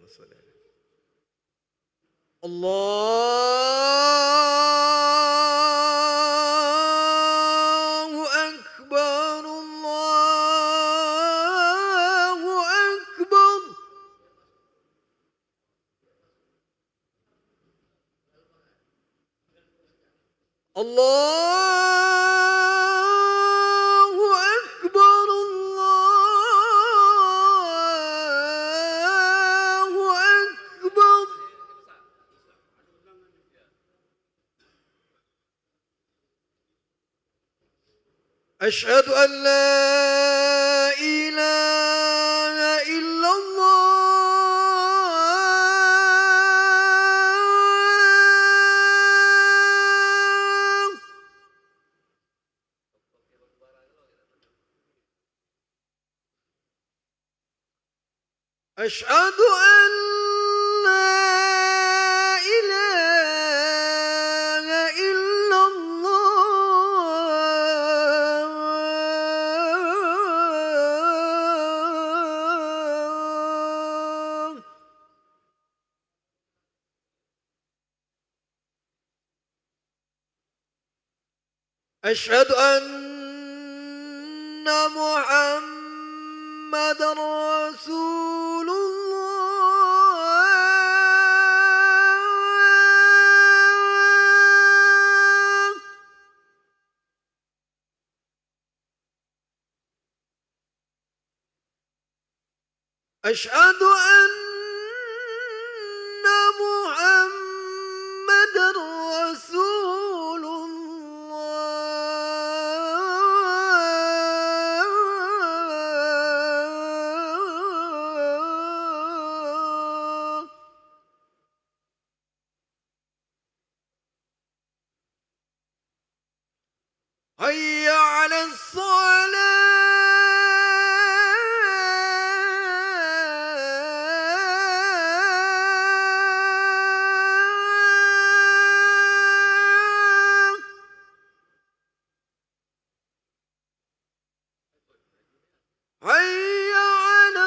صل على الله أكبر الله أكبر الله أكبر الله أكبر أشهد أن لا إله إلا الله أشهد أن لا إله إلا الله أشهد أن محمد رسول الله أشهد أن محمد رسول الله هيا على الصلاة هيا على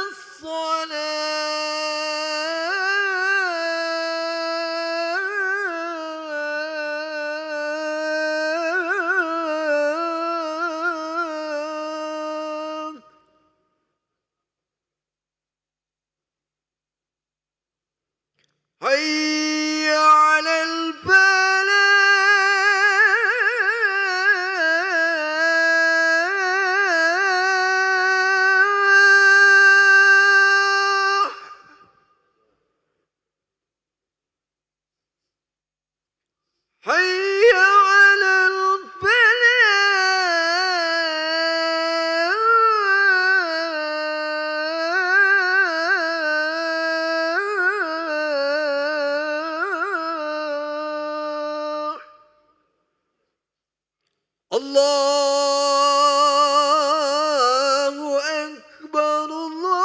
الصلاة هيا على الفلاح هيا على الفلاح الله أكبر الله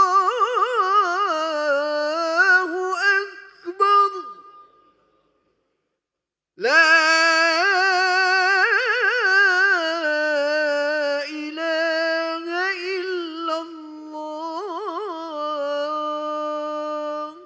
أكبر لا إله إلا الله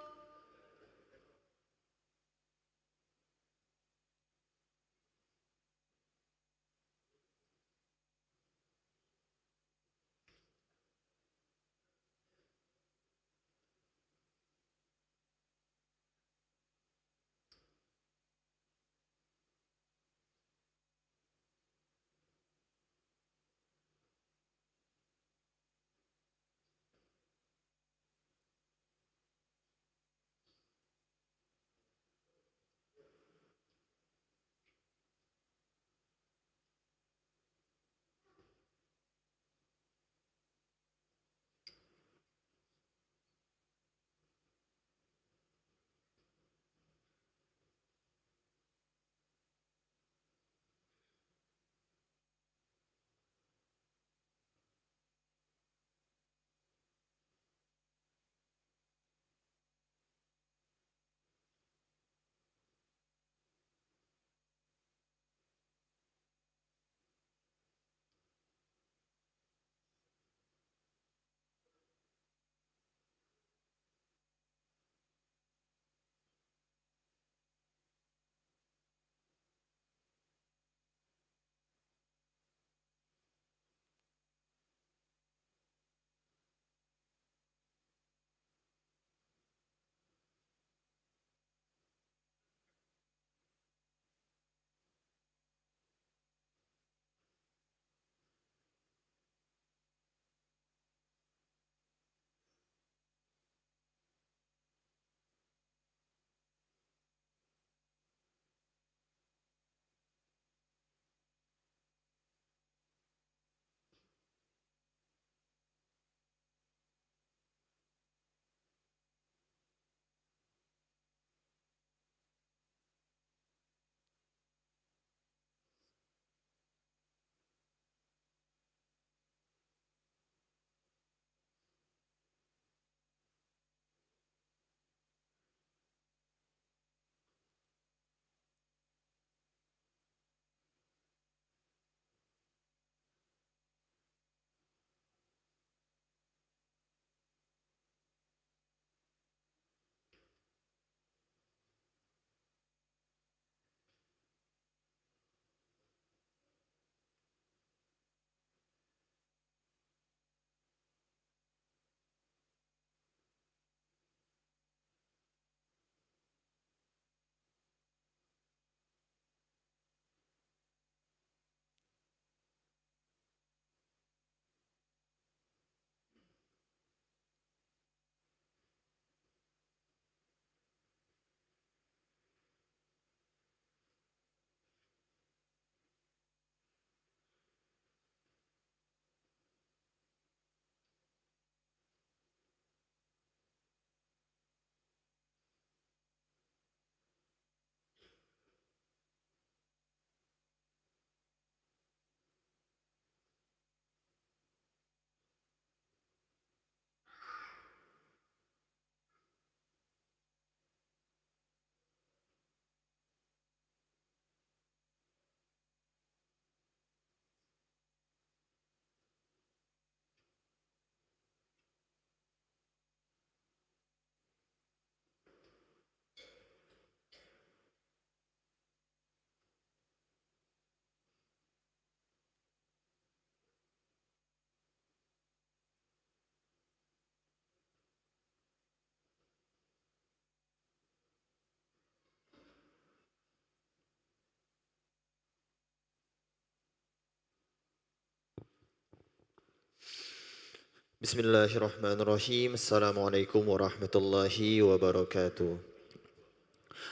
Bismillahirrahmanirrahim. Assalamualaikum warahmatullahi wabarakatuh.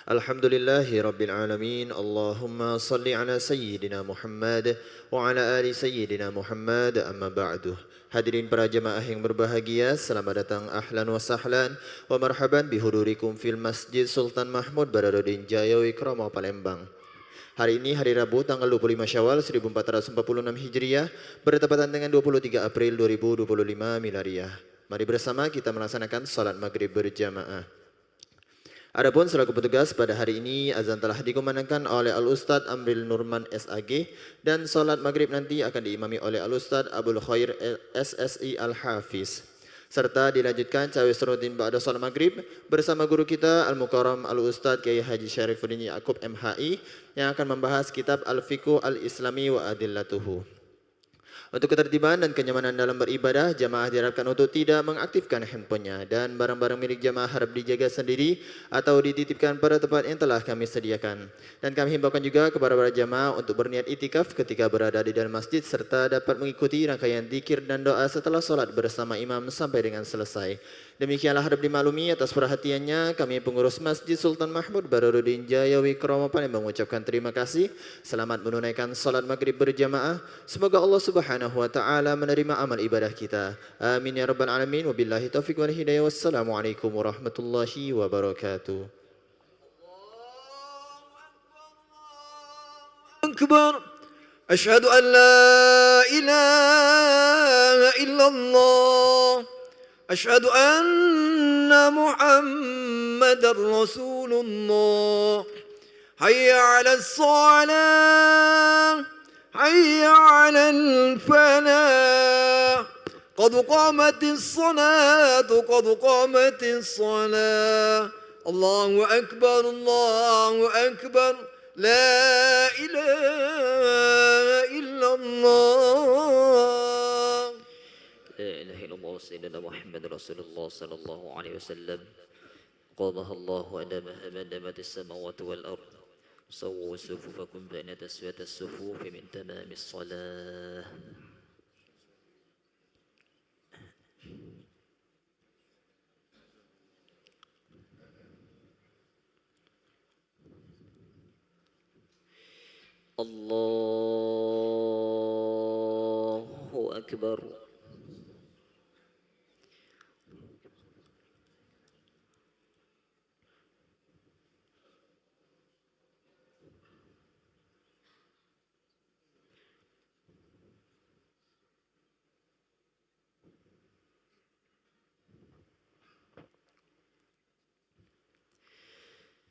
Alhamdulillahi rabbil alamin. Allahumma salli ala sayyidina Muhammad wa ala ali sayyidina Muhammad, amma ba'du. Hadirin para jemaah yang berbahagia, selamat datang ahlan wa sahlan wa marhaban bihudurikum fil Masjid Sultan Mahmud Badarudin Jaya Wikrama Palembang. Hari ini hari Rabu tanggal 25 Syawal 1446 Hijriah bertepatan dengan 23 April 2025 Miladiah. Mari bersama kita melaksanakan salat maghrib berjamaah. Adapun selaku petugas pada hari ini azan telah dikumandangkan oleh Al-Ustadz Amril Nurman SAG dan salat maghrib nanti akan diimami oleh Al-Ustadz Abdul Khair SSI Al-Hafiz. Serta dilanjutkan cawe serutin ba'da salat maghrib bersama guru kita Al-Mukarram Al-Ustadz Kiai Haji Syarifuddin Yaakob MHI yang akan membahas kitab Al-Fiqh Al-Islami wa Adillatuhu. Untuk ketertiban dan kenyamanan dalam beribadah, jamaah diharapkan untuk tidak mengaktifkan handphonenya dan barang-barang milik jamaah harap dijaga sendiri atau dititipkan pada tempat yang telah kami sediakan. Dan kami himbaukan juga kepada para jamaah untuk berniat itikaf ketika berada di dalam masjid serta dapat mengikuti rangkaian zikir dan doa setelah solat bersama imam sampai dengan selesai. Demikianlah harap dimaklumi atas perhatiannya kami pengurus Masjid Sultan Mahmud Badarudin Jaya Wikrama Palembang mengucapkan terima kasih. Selamat menunaikan salat maghrib berjamaah. Semoga Allah Subhanahu wa taala menerima amal ibadah kita. Amin ya rabbal alamin. Wabillahi taufiq wal hidayah. Wassalamualaikum warahmatullahi wabarakatuh. أكبر أشهد أن لا إله إلا الله أشهد أن محمد رسول الله حي على الصلاة حي على الفلاح قد قامت الصلاة قد قامت الصلاة الله أكبر الله أكبر لا إله إلا الله لا إله إلا الله سيدنا محمد رسول الله صلى الله عليه وسلم قامها الله أدامها ما دامت السماوات والأرض سووا صفوفكم بين تسوية الصفوف من تمام الصلاة الله أكبر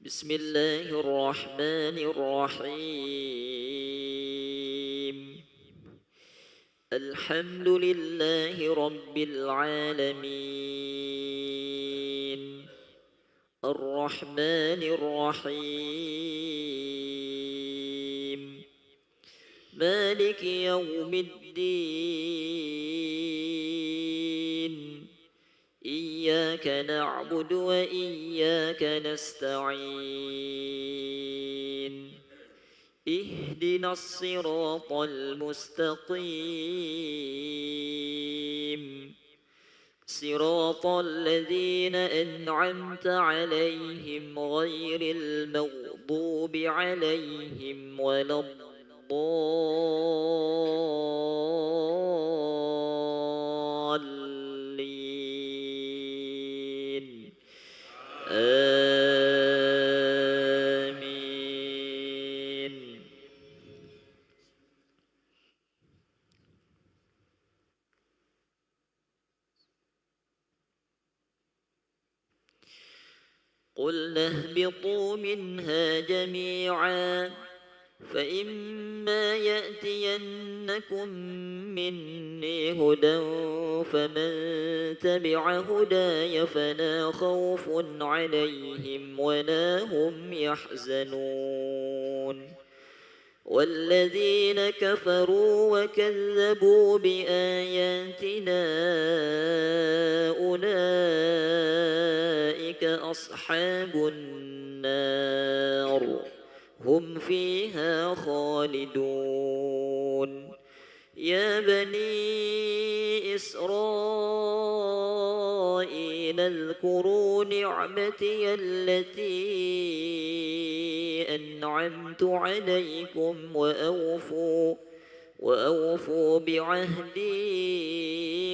بسم الله الرحمن الرحيم الحمد لله رب العالمين الرحمن الرحيم مالك يوم الدين إياك نعبد وإياك نستعين اهدنا الصراط المستقيم صراط الذين أنعمت عليهم غير المغضوب عليهم ولا الضالين آمين قلنا اهبطوا منها جميعا فإما يأتينكم مني هدى فمن تبع هداي فلا خوف عليهم ولا هم يحزنون والذين كفروا وكذبوا بآياتنا أولئك أصحاب النار هم فيها خالدون يا بني إسرائيل اذكروا نعمتي التي أنعمت عليكم وأوفوا بعهدي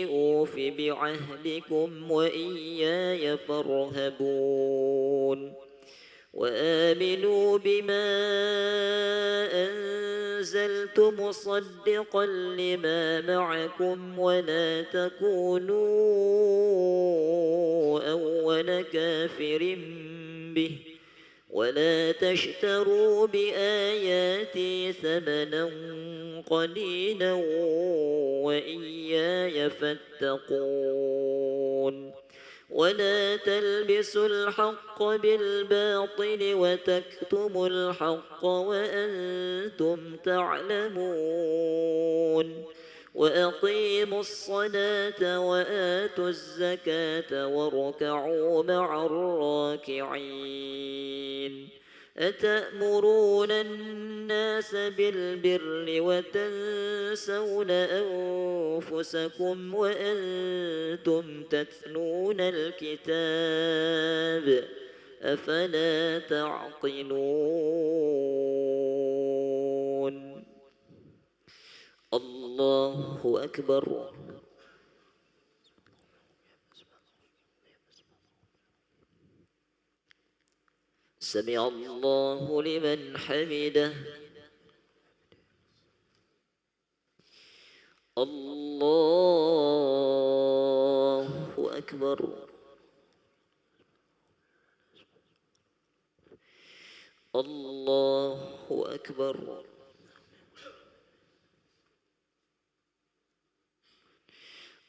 أوف بعهدكم وإياي فارهبون وآمنوا بما أنزلت مصدقا لما معكم ولا تكونوا أول كافر به ولا تشتروا بآياتي ثمنا قليلا وإياي فاتقون ولا تلبسوا الحق بالباطل وتكتموا الحق وأنتم تعلمون وأقيموا الصلاة وآتوا الزكاة واركعوا مع الراكعين أتأمرون الناس بالبر وتنسون أنفسكم وأنتم تتلون الكتاب أفلا تعقلون الله أكبر سمع الله لمن حمده الله أكبر الله أكبر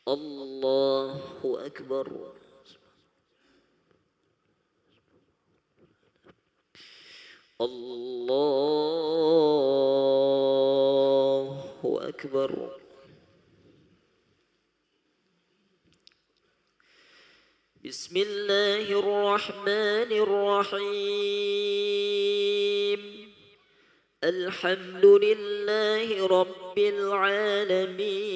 الله أكبر الله أكبر بسم الله الرحمن الرحيم الحمد لله رب العالمين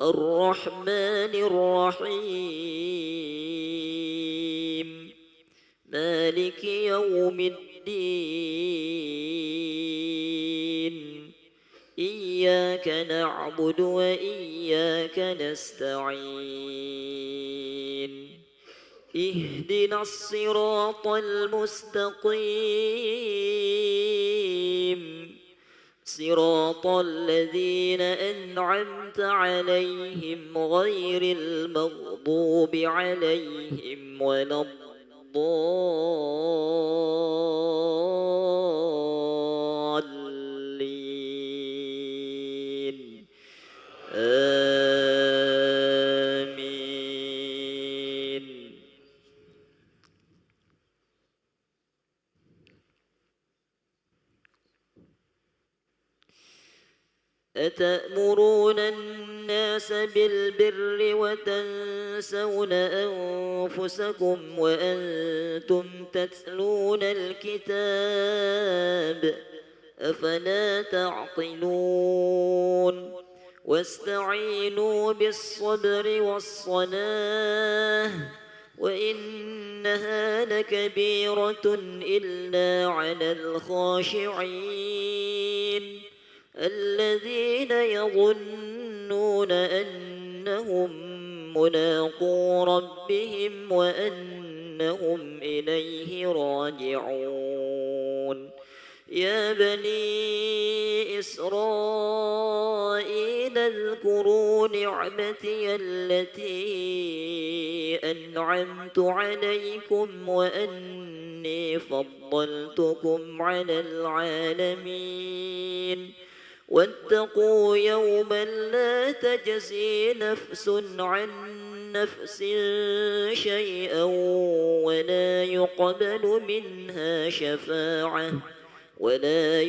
الرحمن الرحيم مالك يوم الدين إياك نعبد وإياك نستعين اهدنا الصراط المستقيم صراط الذين أنعمت عليهم غير المغضوب عليهم ولا الضالين آمين أتأمرون الناس بالبر وتنسون أنفسكم وأنتم تتلون الكتاب أفلا تعقلون واستعينوا بالصبر والصلاة وإنها لكبيرة إلا على الخاشعين الذين يظنون أنهم ملاقو ربهم وأنهم إليه راجعون يا بني إسرائيل اذكروا نعمتي التي أنعمت عليكم وأني فضلتكم على العالمين واتقوا يوما لا تجزي نفس عن نفس شيئا ولا يقبل منها شفاعة ولا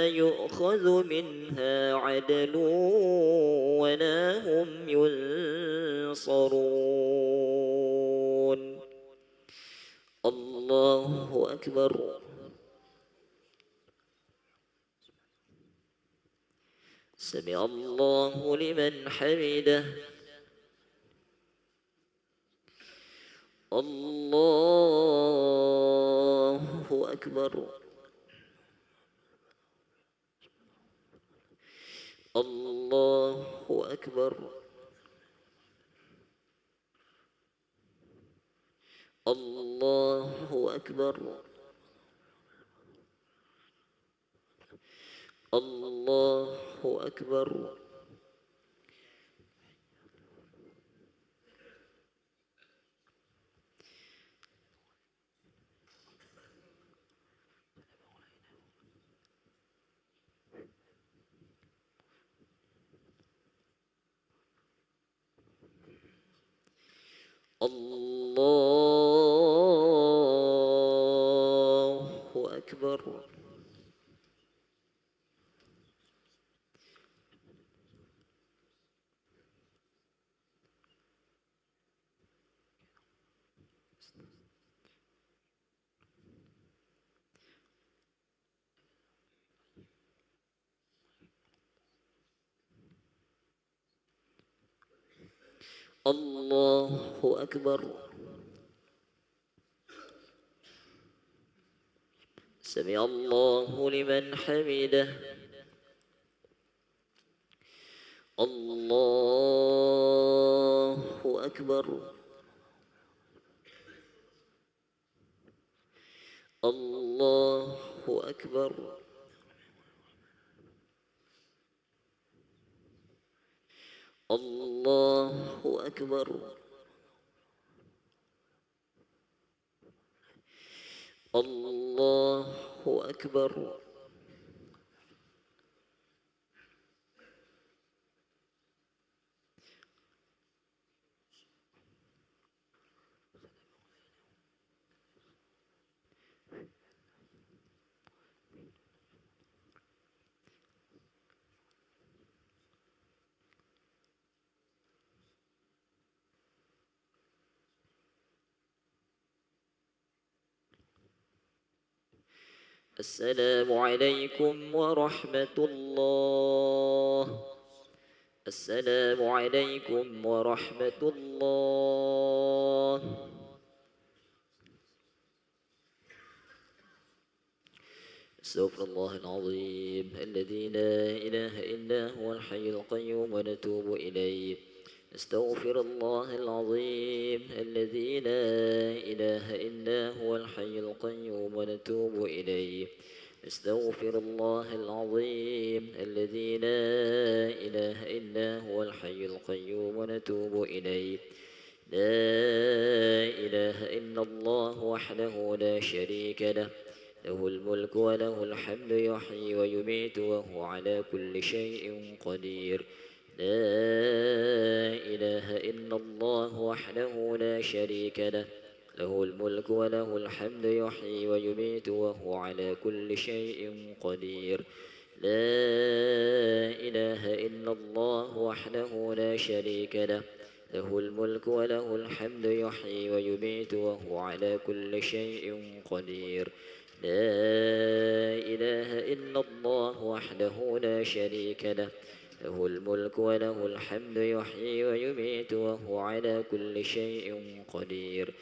يؤخذ منها عدل ولا هم ينصرون الله أكبر أكبر. سمع الله لمن حمده. الله أكبر. الله أكبر. الله أكبر. الله أكبر. الله أكبر. الله أكبر. سمع الله لمن حمده. الله أكبر. الله أكبر. الله أكبر. الله أكبر. السلام عليكم ورحمة الله. السلام عليكم ورحمة الله. استغفر الله العظيم الذي لا إله إلا هو الحي القيوم ونتوب إليه. استغفر الله العظيم الذي لا إله إلا هو الحي القيوم ونتوب إليه. استغفر الله العظيم الذي لا إله إلا هو الحي القيوم ونتوب إليه. لا إله إلا الله وحده لا شريك له. له الملك وله الحمد يحيي ويميت وهو على كل شيء قدير. لا إله إلا الله وحده لا شريك له. له الملك وله الحمد يحيي ويميت وهو على كل شيء قدير. لا إله إلا الله وحده لا شريك له. له الملك وله الحمد يحيي ويميت وهو على كل شيء قدير. لا إله إلا الله وحده لا شريك له. له الملك وله الحمد يحيي ويميت وهو على كل شيء قدير.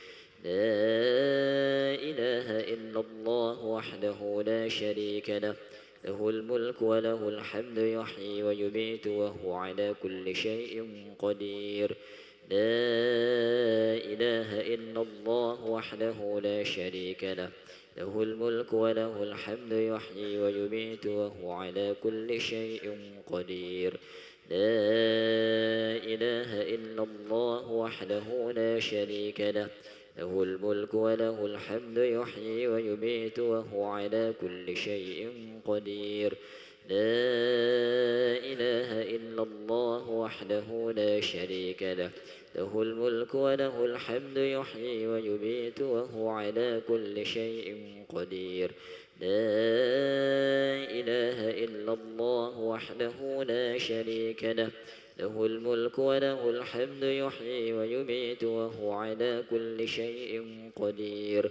لا إله إلا الله وحده لا شريك له. له الملك وله الحمد يحيي ويميت وهو على كل شيء قدير. لا إله إلا الله وحده لا شريك له. له الملك وله الحمد يحيي ويميت وهو على كل شيء قدير. لا إله إلا الله وحده لا شريك له. له الملك وله الحمد يحيي ويميت وهو على كل شيء قدير. لا إله إلا الله وحده لا شريك له. له الملك وله الحمد يحيي ويميت وهو على كل شيء قدير. لا إله إلا الله وحده لا شريك له. له الملك وله الحمد يحيي ويميت وهو على كل شيء قدير.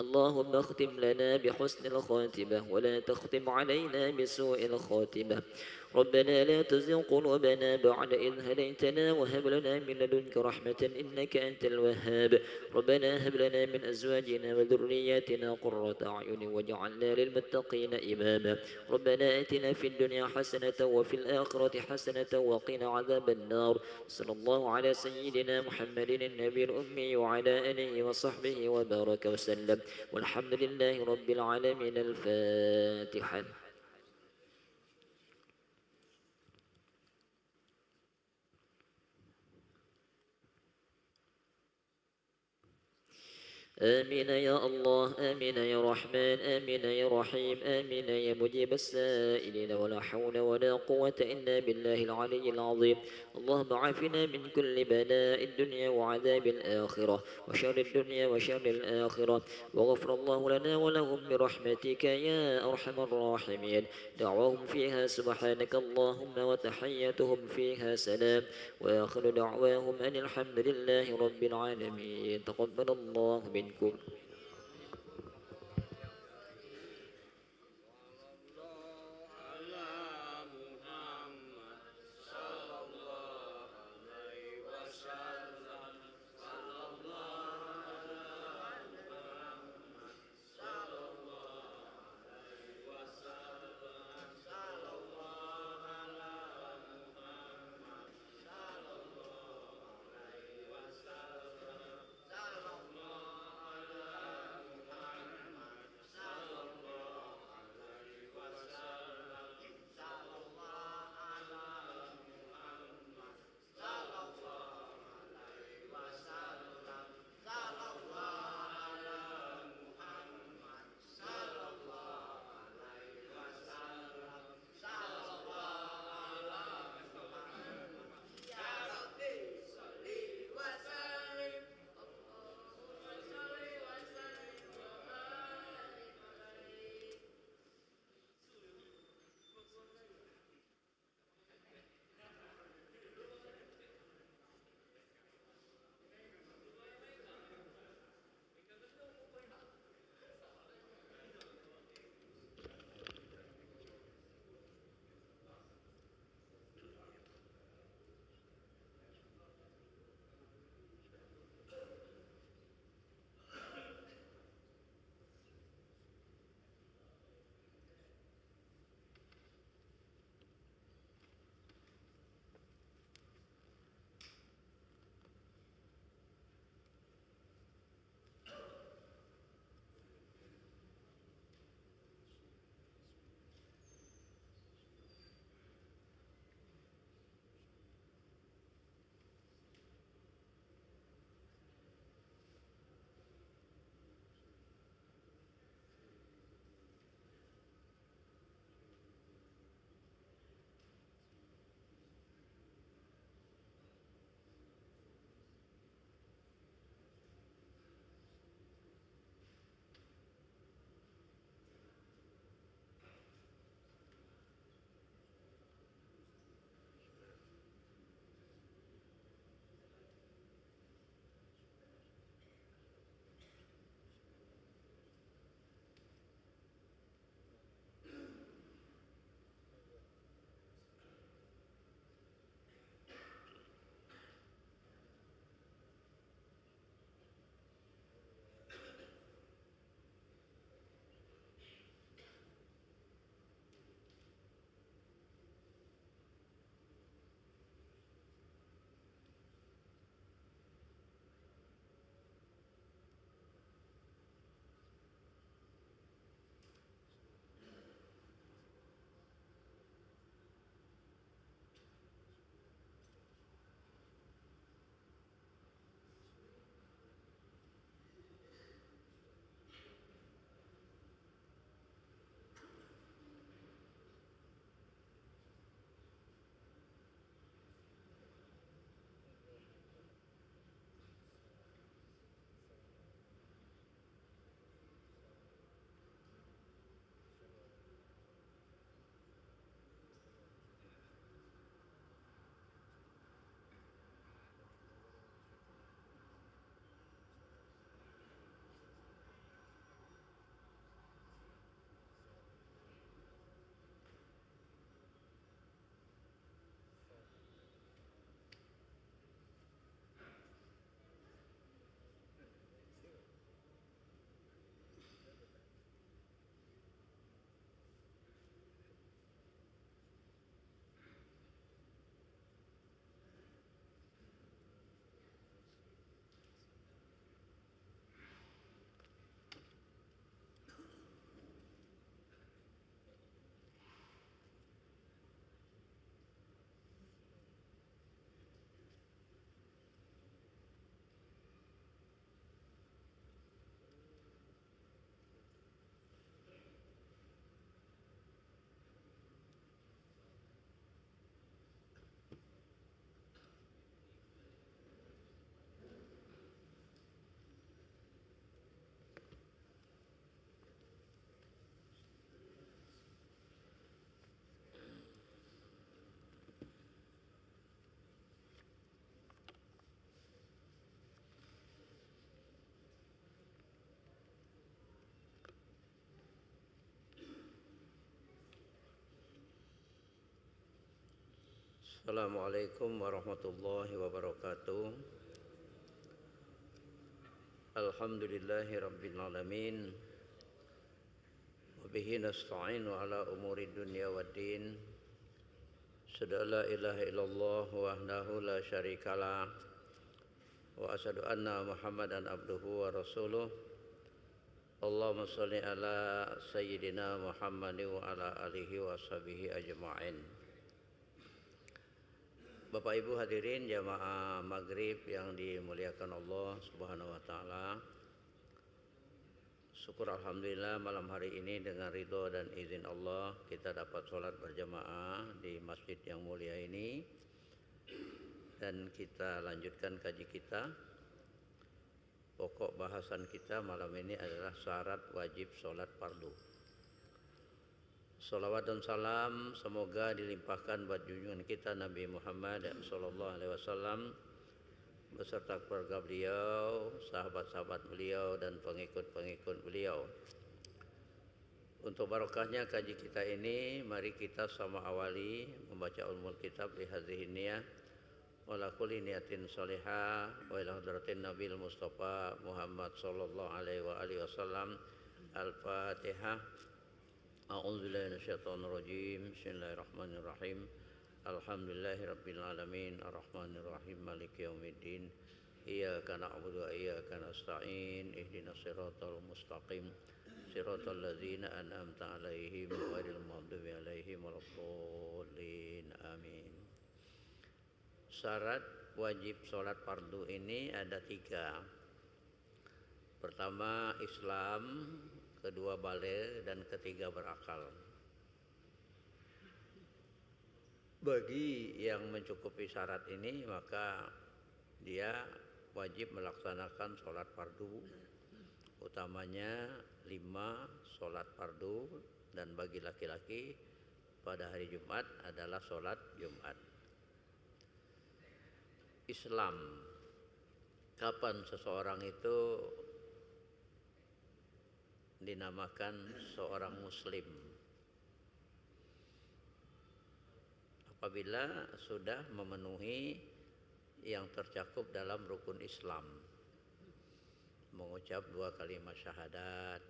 اللهم اختم لنا بحسن الخاتمة ولا تختم علينا بسوء الخاتمة. ربنا لا تزغ قلوبنا بعد إذ هديتنا وهب لنا من لدنك رحمة إنك أنت الوهاب. ربنا هب لنا من أزواجنا وذرياتنا قرة أعين واجعلنا للمتقين إماما. ربنا آتنا في الدنيا حسنة وفي الآخرة حسنة وقنا عذاب النار. صلى الله على سيدنا محمد النبي الأمي وعلى آله وصحبه وبارك وسلم والحمد لله رب العالمين. الفاتحة. آمين يا الله، آمين يا رحمن، آمين يا رحيم، آمين يا مجيب السائلين، ولا حول ولا قوة إلا بالله العلي العظيم. اللهم عافنا من كل بلاء الدنيا وعذاب الآخرة وشر الدنيا وشر الآخرة، وغفر الله لنا ولهم برحمتك يا أرحم الراحمين. دعواهم فيها سبحانك اللهم وتحيتهم فيها سلام، وآخر دعواهم أن الحمد لله رب العالمين. تقبل الله منكم. Assalamualaikum warahmatullahi wabarakatuh. Alhamdulillahi rabbil alamin. Wa bihi nasta'inu ala umuri dunya waddin. Asyhadu an la ilaha illallah wahdahu la syarikalah. Wa asyhadu anna Muhammadan abduhu wa rasuluh. Allahumma shalli ala sayyidina Muhammadin wa ala alihi wa sahbihi ajma'in. Bapak Ibu hadirin jamaah maghrib yang dimuliakan Allah Subhanahu wa taala. Syukur alhamdulillah malam hari ini dengan ridho dan izin Allah kita dapat sholat berjamaah di masjid yang mulia ini. Dan kita lanjutkan kaji kita. Pokok bahasan kita malam ini adalah syarat wajib sholat fardu. Salawat dan salam semoga dilimpahkan buat junjungan kita Nabi Muhammad sallallahu alaihi wasallam beserta keluarga beliau, sahabat-sahabat beliau dan pengikut-pengikut beliau. Untuk barokahnya kaji kita ini, mari kita sama awali membaca ulumul kitab li hadhihi niyah wa la kulli niyatin shalihah wa ila hadratin Nabil Mustafa Muhammad sallallahu alaihi wa alihi wasallam. Al-Fatihah. A'udzubillahi minasyaitonir rajim. Bismillahirrahmanirrahim. Alhamdulillahirabbil alamin arrahmanir rahim maliki yaumiddin. Iyyaka na'budu wa iyyaka nasta'in. Ihdinas siratal mustaqim. Siratal ladzina an'amta 'alaihim ghairil maghdubi 'alaihim waladdallin. Amin. Syarat wajib sholat fardu ini ada 3. Pertama Islam, kedua baligh, dan ketiga berakal. Bagi yang mencukupi syarat ini maka dia wajib melaksanakan sholat fardu, utamanya 5 sholat fardu, dan bagi laki-laki pada hari Jumat adalah sholat Jumat. Islam, kapan seseorang itu dinamakan seorang muslim? Apabila sudah memenuhi yang tercakup dalam rukun Islam, mengucap 2 kalimat syahadat,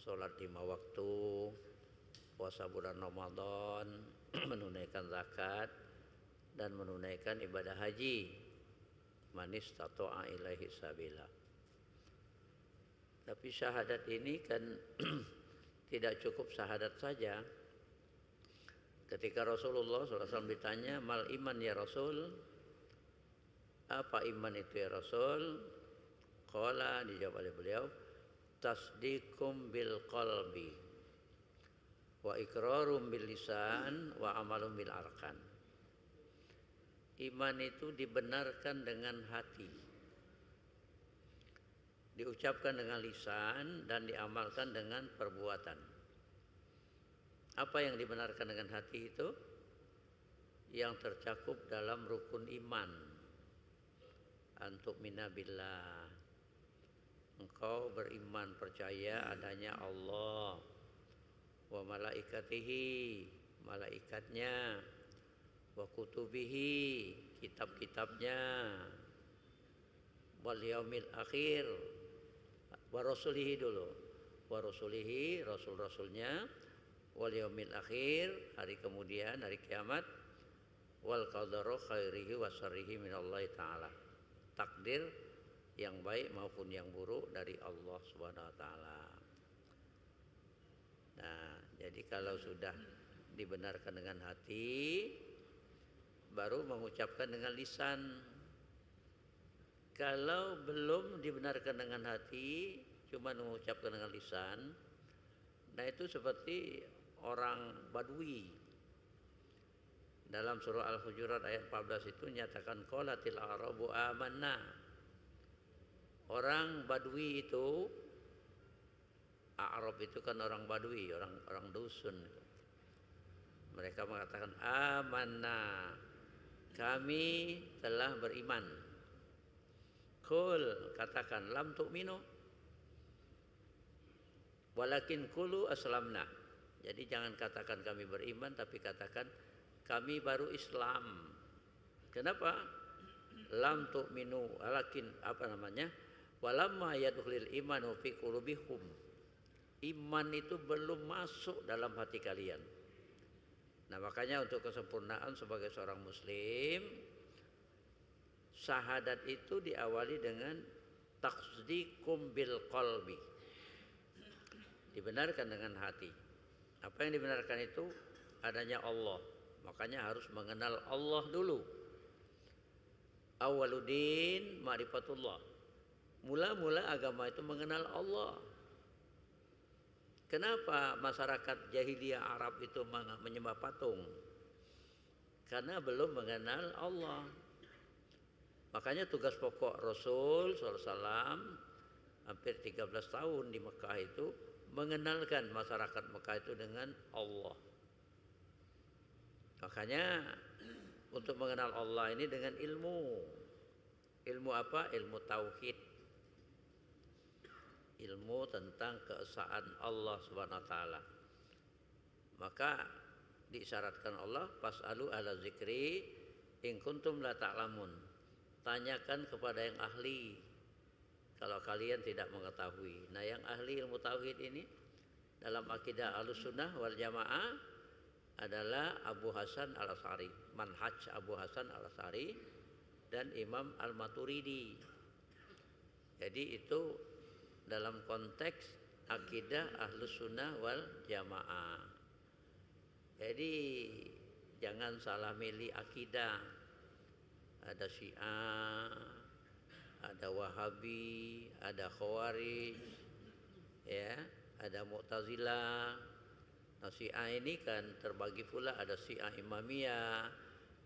sholat 5 waktu, puasa bulan Ramadan, menunaikan zakat, dan menunaikan ibadah haji. Man istata'a ilaihi sabila. Tapi syahadat ini kan tidak cukup syahadat saja. Ketika Rasulullah SAW ditanya, mal iman ya Rasul, apa iman itu ya Rasul? Qala, dijawab oleh beliau, tasdiqum bil qalbi wa iqrarum bil lisan wa amalum bil arkan. Iman itu dibenarkan dengan hati, diucapkan dengan lisan, dan diamalkan dengan perbuatan. Apa yang dibenarkan dengan hati itu? Yang tercakup dalam rukun iman. Antu'mina billah. Engkau beriman, percaya adanya Allah, wa malaikatihi, malaikatnya, wa kutubihi, kitab-kitabnya, wal yaumil akhir, wa rasulihi dulu, wa rasulihi, rasul-rasulnya, wal yaumil akhir, hari kemudian, hari kiamat, wal qadaru khairihi wa syarrihi minallahi ta'ala, takdir yang baik maupun yang buruk dari Allah Subhanahu wa taala. Nah, jadi kalau sudah dibenarkan dengan hati, baru mengucapkan dengan lisan. Kalau belum dibenarkan dengan hati, cuma mengucapkan dengan lisan, nah itu seperti orang Badui. Dalam surah Al-Hujurat ayat 14 itu nyatakan qalatil a'rabu amanna. Orang Badui itu, A'rab itu kan orang Badui, orang dusun. Mereka mengatakan amanna, kami telah beriman. Qul, katakan lam tu'minu walakin qulu aslamna. Jadi jangan katakan kami beriman, tapi katakan kami baru Islam. Kenapa? Lam tu'minu walakin walamma yadkhulul imanu fi qulubikum. Iman itu belum masuk dalam hati kalian. Nah, makanya untuk kesempurnaan sebagai seorang muslim, syahadat itu diawali dengan tasdiqum bil qalbi. Dibenarkan dengan hati. Apa yang dibenarkan itu? Adanya Allah. Makanya harus mengenal Allah dulu. Awwaluddin ma'rifatullah. Mula-mula agama itu mengenal Allah. Kenapa masyarakat jahiliyah Arab itu menyembah patung? Karena belum mengenal Allah. Makanya tugas pokok Rasul SAW hampir 13 tahun di Mekah itu mengenalkan masyarakat Mekah itu dengan Allah. Makanya untuk mengenal Allah ini dengan ilmu. Ilmu apa? Ilmu tauhid. Ilmu tentang keesaan Allah Subhanahu wa taala. Maka diisyaratkan Allah, fas'alu ala zikri in kuntum la ta'lamun. Tanyakan kepada yang ahli kalau kalian tidak mengetahui. Nah, yang ahli ilmu tauhid ini dalam akidah Ahlussunnah wal Jamaah adalah Abu Hasan Al-Asy'ari, manhaj Abu Hasan Al-Asy'ari dan Imam Al-Maturidi. Jadi itu dalam konteks akidah Ahlussunnah wal Jamaah. Jadi jangan salah milih akidah. Ada Syiah, ada Wahabi, ada Khawarij, ya, ada Mu'tazilah. Nah, Syiah ini kan terbagi pula, ada Syiah Imamiyah,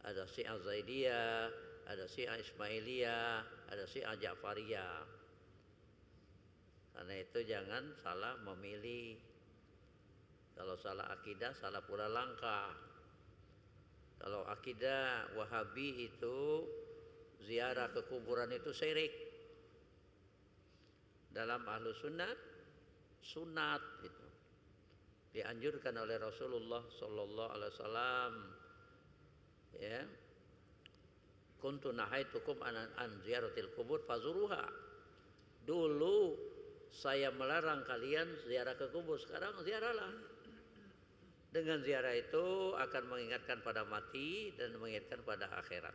ada Syiah Zaidiyah, ada Syiah Ismailiyah, ada Syiah Ja'fariyah. Karena itu jangan salah memilih. Kalau salah akidah, salah pula langkah. Kalau akidah Wahabi itu ziarah ke kuburan itu syirik. Dalam Ahlussunnah sunat itu. Dianjurkan oleh Rasulullah sallallahu alaihi wasallam, ya. Kuntu nahaitukum an ziyaratil kubur fazuruha. Dulu saya melarang kalian ziarah ke kubur, sekarang ziarahlah. Dengan ziarah itu akan mengingatkan pada mati dan mengingatkan pada akhirat.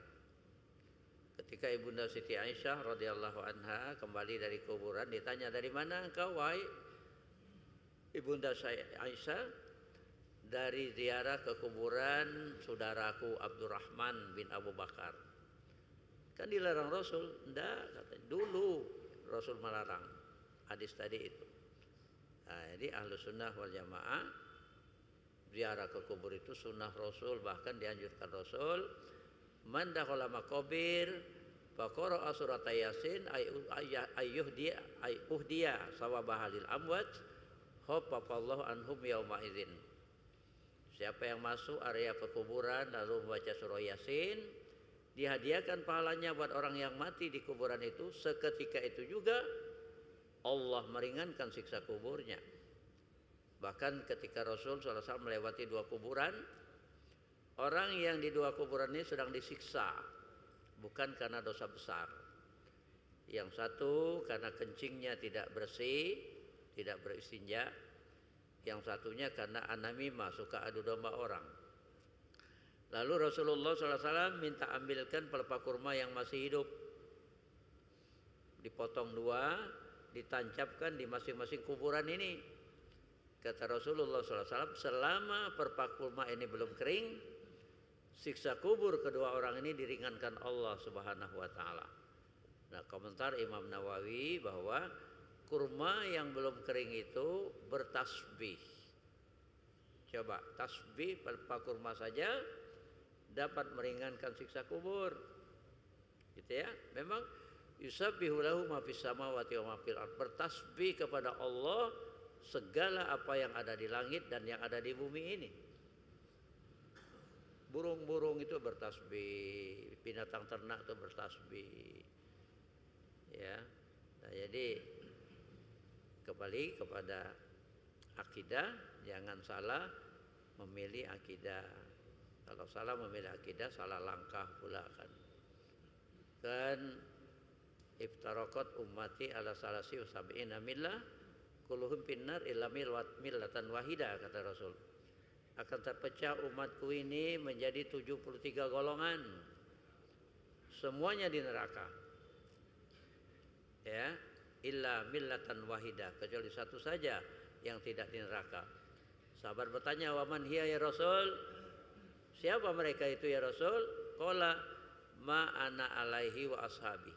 Ketika Ibunda Siti Aisyah radhiyallahu anha kembali dari kuburan, ditanya, dari mana engkau wahai Ibunda Aisyah? Dari ziarah ke kuburan saudaraku Abdurrahman bin Abu Bakar. Kan dilarang Rasul? Enggak, katanya. Dulu Rasul melarang. Hadis tadi itu. Nah, jadi Ahlussunnah wal Jamaah ziarah ke kubur itu sunnah Rasul, bahkan dianjurkan Rasul. Man dakhala maqabir faqara surat Yasin uhdiya sawabah lil amwat khaffafallahu anhum yauma idzin. Siapa yang masuk area pekuburan lalu membaca surah Yasin, dihadiahkan pahalanya buat orang yang mati di kuburan itu. Seketika itu juga Allah meringankan siksa kuburnya. Bahkan ketika Rasul SAW melewati dua kuburan, orang yang di dua kuburan ini sedang disiksa, bukan karena dosa besar. Yang satu karena kencingnya tidak bersih, tidak beristinja. Yang satunya karena anamimah, suka adu domba orang. Lalu Rasulullah SAW minta ambilkan pelepah kurma yang masih hidup. Dipotong dua, ditancapkan di masing-masing kuburan ini. Kata Rasulullah SAW, selama pelepah kurma ini belum kering, siksa kubur kedua orang ini diringankan Allah Subhanahu wa taala. Nah, komentar Imam Nawawi bahwa kurma yang belum kering itu bertasbih. Coba tasbih pelepah kurma saja dapat meringankan siksa kubur. Gitu ya. Memang yusabbihu lahu ma fis samawati wa ma fil ardh. Bertasbih kepada Allah segala apa yang ada di langit dan yang ada di bumi ini. Burung-burung itu bertasbih, binatang ternak itu bertasbih. Ya. Nah, jadi kembali kepada akidah, jangan salah memilih akidah. Kalau salah memilih akidah, salah langkah pula kan. Kan iftaraqat ummati ala salasi wa sab'ina millah kulluhum finnar illa millatan wahida, kata Rasul. Akan terpecah umatku ini menjadi 73 golongan. Semuanya di neraka. Ya, illa millatan wahida, kecuali satu saja yang tidak di neraka. Sahabat bertanya, "Wa man hiya ya Rasul?" Siapa mereka itu ya Rasul? Qala ma ana alaihi wa ashabi.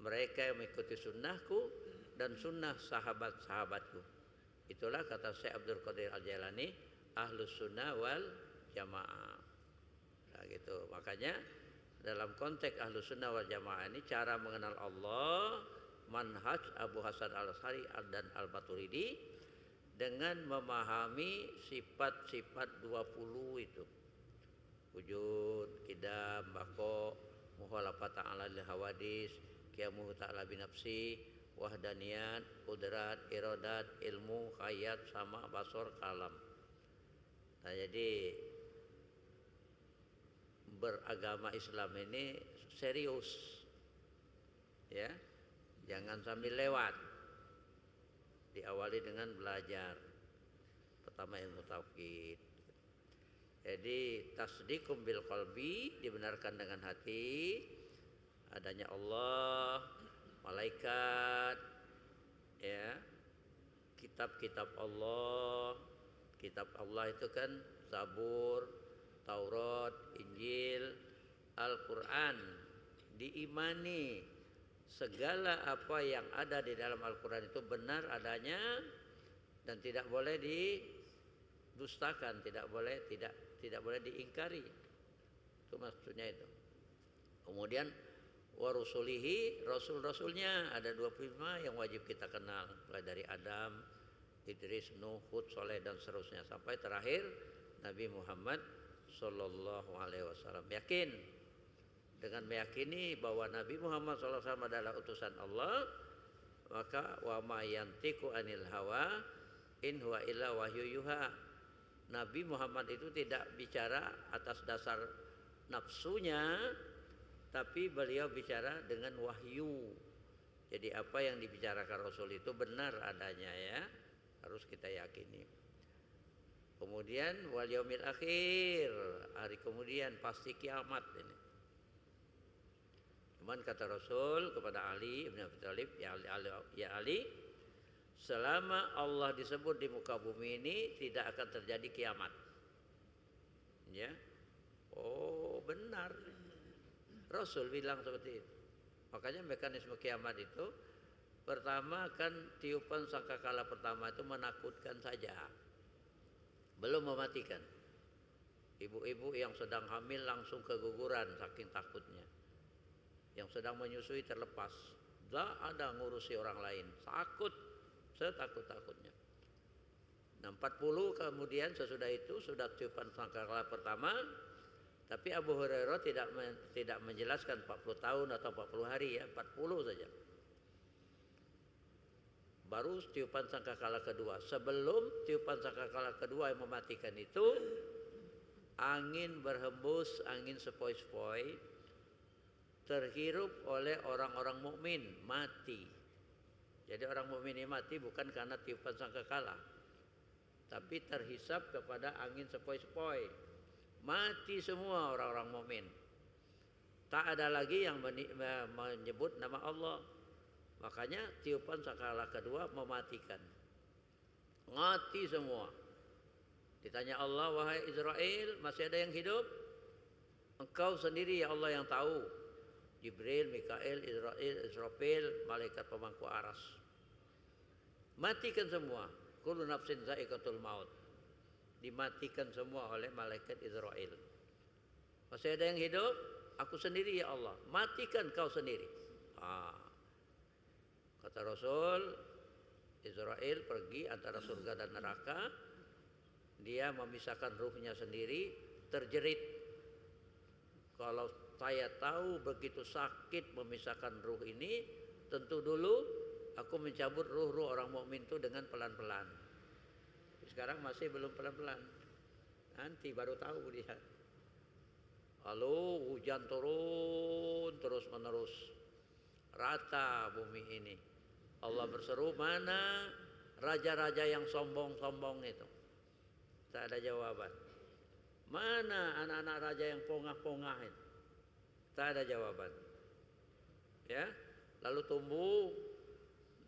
Mereka yang mengikuti sunnahku dan sunnah sahabat-sahabatku. Itulah kata Syekh Abdul Qadir Al-Jailani, ahlus sunnah wal jamaah. Nah gitu. Makanya dalam konteks ahlus sunnah wal jamaah ini cara mengenal Allah, manhaj Abu Hasan Al-Asy'ari dan Al-Maturidi dengan memahami sifat-sifat 20 itu. Wujud, qidam, baqa, muhalafat ta'ala lil hawadis, qiyamuhu ta'ala binafsi, wahdaniyat, qudrat, iradat, ilmu, khayat, sama, basar, kalam. Nah, jadi beragama Islam ini serius. Ya. Jangan sambil lewat. Diawali dengan belajar. Pertama ilmu tauhid. Jadi tasdiqum bil qalbi, dibenarkan dengan hati adanya Allah, malaikat, ya, kitab-kitab Allah. Kitab Allah itu kan Zabur, Taurat, Injil, Al-Quran. Diimani segala apa yang ada di dalam Al-Quran itu benar adanya dan tidak boleh didustakan, tidak boleh diingkari. Itu maksudnya itu. Kemudian wa rusulihi, rasul-rasulnya ada 25 yang wajib kita kenal, mulai dari Adam, Idris, Nuh, Hud, Saleh dan seterusnya sampai terakhir Nabi Muhammad sallallahu alaihi wasallam. Yakin, dengan meyakini bahwa Nabi Muhammad sallallahu alaihi wasallam adalah utusan Allah, maka wa ma yantiqu anil hawa in huwa illa wahyu yuha. Nabi Muhammad itu tidak bicara atas dasar nafsunya, tapi beliau bicara dengan wahyu. Jadi apa yang dibicarakan Rasul itu benar adanya, ya, harus kita yakini. Kemudian wal yaumil akhir, hari kemudian pasti kiamat ini. Cuman kata Rasul kepada Ali bin Abi Thalib, ya Ali, selama Allah disebut di muka bumi ini tidak akan terjadi kiamat. Ya. Oh, benar. Rasul bilang seperti itu. Makanya mekanisme kiamat itu pertama kan tiupan sangkakala pertama itu menakutkan saja. Belum mematikan. Ibu-ibu yang sedang hamil langsung keguguran saking takutnya. Yang sedang menyusui terlepas. Tidak ada ngurusi orang lain. Takut. Setakut-takutnya. Nah 40 kemudian sesudah itu sudah tiupan sangkakala pertama, tapi Abu Hurairah tidak menjelaskan 40 tahun atau 40 hari, ya, 40 saja. Baru tiupan sangkakala kedua. Sebelum tiupan sangkakala kedua yang mematikan itu, angin berhembus, angin sepoi-sepoi, terhirup oleh orang-orang mukmin, mati. Jadi orang mukmin ini mati bukan karena tiupan sangkakala, tapi terhisap kepada angin sepoi-sepoi. Mati semua orang-orang mukmin. Tak ada lagi yang menyebut nama Allah. Makanya tiupan sangkakala kedua mematikan. Mati semua. Ditanya Allah, wahai Israel, masih ada yang hidup? Engkau sendiri ya Allah yang tahu. Jibril, Mikail, Israfil, malaikat pemangku aras. Matikan semua. Kullu nafsin za'iqatul maut. Dimatikan semua oleh malaikat Israel. Masih ada yang hidup? Aku sendiri ya Allah. Matikan kau sendiri. Kata Rasul, Israel pergi antara surga dan neraka. Dia memisahkan ruhnya sendiri, terjerit. Kalau saya tahu begitu sakit memisahkan ruh ini, tentu dulu aku mencabut ruh-ruh orang mukmin itu dengan pelan-pelan. Sekarang masih belum pelan-pelan. Nanti baru tahu dia. Lalu hujan turun terus menerus, rata bumi ini. Allah berseru, mana raja-raja yang sombong-sombong itu? Tak ada jawaban. Mana anak-anak raja yang pongah-pongah itu? Tak ada jawaban. Ya, lalu tumbuh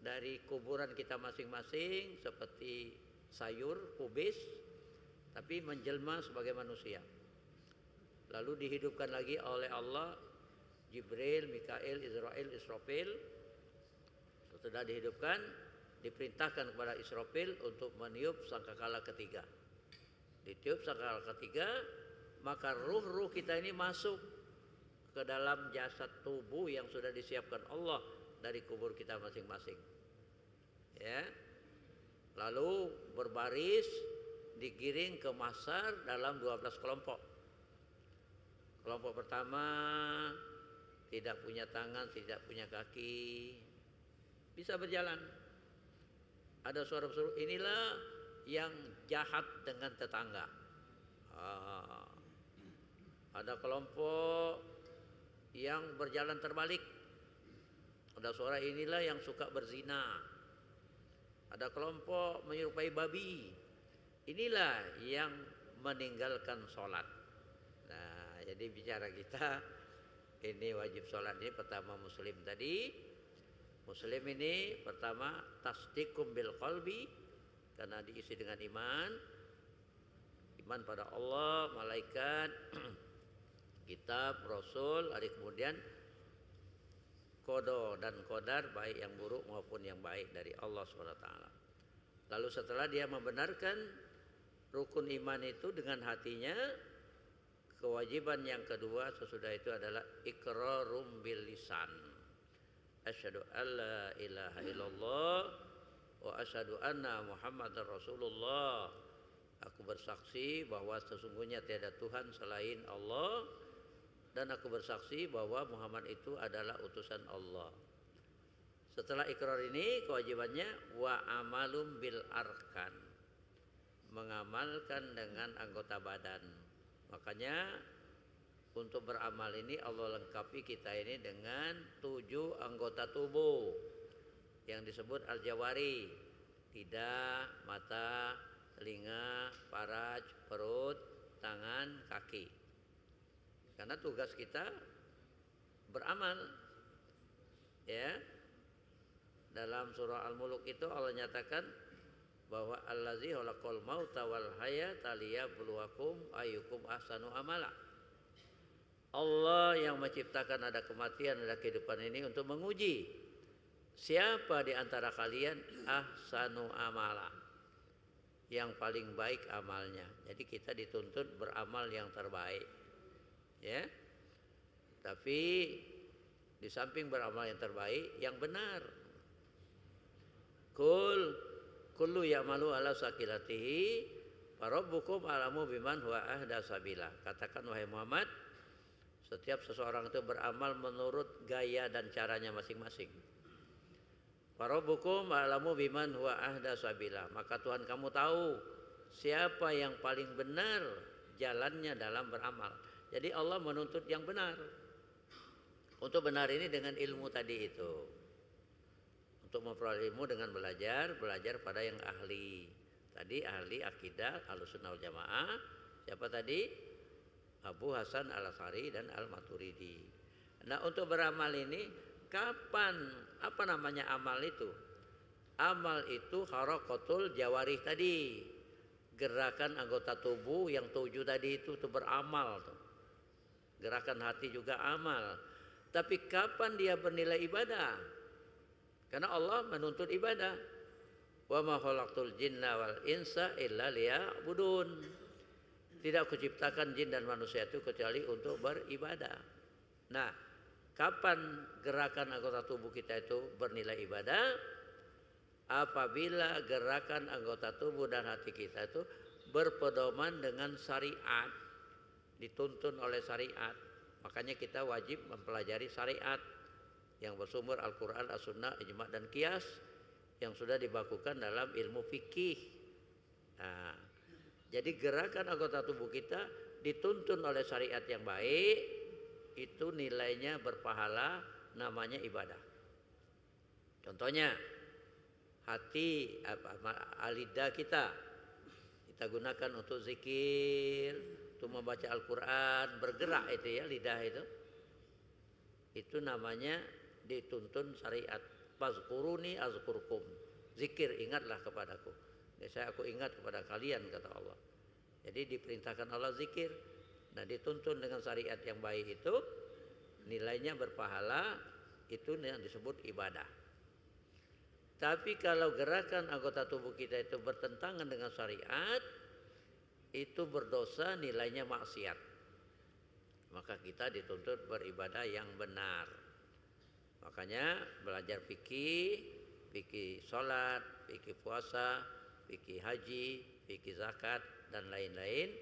dari kuburan kita masing-masing seperti sayur kubis, tapi menjelma sebagai manusia. Lalu dihidupkan lagi oleh Allah, Jibril, Mikail, Israel, Israfil. Setelah dihidupkan, diperintahkan kepada Israfil untuk meniup sangkakala ketiga. Ditiup sangkakala ketiga, maka ruh-ruh kita ini masuk ke dalam jasad tubuh yang sudah disiapkan Allah dari kubur kita masing-masing. Ya. Lalu berbaris digiring ke mahsyar dalam 12 kelompok. Kelompok pertama tidak punya tangan, tidak punya kaki, bisa berjalan. Ada suara-suara, inilah yang jahat dengan tetangga. Ada kelompok yang berjalan terbalik. Ada suara, inilah yang suka berzina. Ada kelompok menyerupai babi. Inilah yang meninggalkan sholat. Nah, jadi bicara kita ini wajib sholat ini pertama muslim tadi. Muslim ini pertama tasdiqum bil qalbi, karena diisi dengan iman. Iman pada Allah, malaikat, kitab, rasul, hari kemudian qada dan qadar, baik yang buruk maupun yang baik dari Allah SWT. Lalu setelah dia membenarkan rukun iman itu dengan hatinya, kewajiban yang kedua sesudah itu adalah iqrarum bil lisan. Asyhadu alla ilaha illallah wa asyhadu anna Muhammadar Rasulullah. Aku bersaksi bahwa sesungguhnya tiada Tuhan selain Allah, dan aku bersaksi bahwa Muhammad itu adalah utusan Allah. Setelah ikrar ini, kewajibannya wa amalum bil arkan, mengamalkan dengan anggota badan. Makanya untuk beramal ini Allah lengkapi kita ini dengan 7 anggota tubuh yang disebut al-jawari: lidah, mata, telinga, faraj, perut, tangan, kaki. Karena tugas kita beramal. Ya. Dalam surah Al-Mulk itu Allah nyatakan bahwa allazi khalaqal mauta wal hayata liyabluwakum ayyukum ahsanu amala. Allah yang menciptakan ada kematian, ada kehidupan ini untuk menguji siapa di antara kalian ahsanu amala, yang paling baik amalnya. Jadi kita dituntut beramal yang terbaik. Ya. Tapi di samping beramal yang terbaik, yang benar. Kullu ya'malu ala sakilatihi farabbukum alamu biman huwa ahda sabila. Katakan wahai Muhammad, setiap seseorang itu beramal menurut gaya dan caranya masing-masing. Farabbukum alamu biman huwa ahda sabila. Maka Tuhan kamu tahu siapa yang paling benar jalannya dalam beramal. Jadi Allah menuntut yang benar. Untuk benar ini dengan ilmu tadi itu. Untuk memperoleh ilmu dengan belajar pada yang ahli. Tadi ahli akidah Ahlussunnah wal Jamaah. Siapa tadi? Abu Hasan Al-Asy'ari dan Al-Maturidi. Nah, untuk beramal ini kapan, apa namanya amal itu? Amal itu harakatul jawarih tadi. Gerakan anggota tubuh yang 7 tadi itu tuh beramal tuh. Gerakan hati juga amal. Tapi kapan dia bernilai ibadah? Karena Allah menuntut ibadah. Wa ma khalaqtul jinna wal insa illa liya'budun. Tidak aku ciptakan jin dan manusia itu kecuali untuk beribadah. Nah, kapan gerakan anggota tubuh kita itu bernilai ibadah? Apabila gerakan anggota tubuh dan hati kita itu berpedoman dengan syariat, dituntun oleh syariat. Makanya kita wajib mempelajari syariat yang bersumber Al-Quran, As-Sunnah, Ijma' dan Qiyas yang sudah dibakukan dalam ilmu fikih. Nah, jadi gerakan anggota tubuh kita dituntun oleh syariat yang baik, itu nilainya berpahala, namanya ibadah. Contohnya hati lidah kita gunakan untuk zikir, untuk membaca Al-Quran, bergerak itu ya lidah itu namanya dituntun syariat. Fazkuruni azkurkum, zikir, ingatlah kepadaku, saya aku ingat kepada kalian, kata Allah. Jadi diperintahkan Allah zikir. Nah, dituntun dengan syariat yang baik itu nilainya berpahala, itu yang disebut ibadah. Tapi kalau gerakan anggota tubuh kita itu bertentangan dengan syariat, itu berdosa, nilainya maksiat. Maka kita dituntut beribadah yang benar. Makanya belajar fikih, fikih sholat, fikih puasa, fikih haji, fikih zakat, dan lain-lain,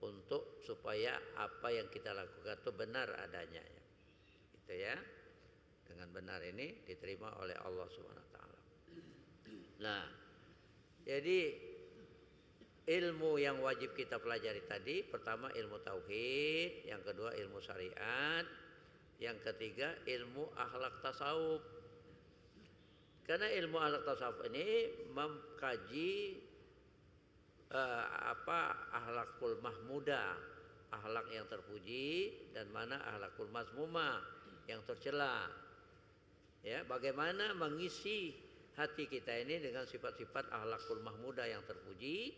untuk supaya apa yang kita lakukan itu benar adanya. Gitu ya. Dengan benar ini diterima oleh Allah Subhanahu wa taala. Nah, jadi ilmu yang wajib kita pelajari tadi, pertama ilmu tauhid, yang kedua ilmu syariat, yang ketiga ilmu akhlak tasawuf. Karena ilmu akhlak tasawuf ini mengkaji akhlakul mahmudah, akhlak yang terpuji, dan mana akhlakul mazmumah, yang tercela. Ya, bagaimana mengisi hati kita ini dengan sifat-sifat akhlakul mahmudah yang terpuji,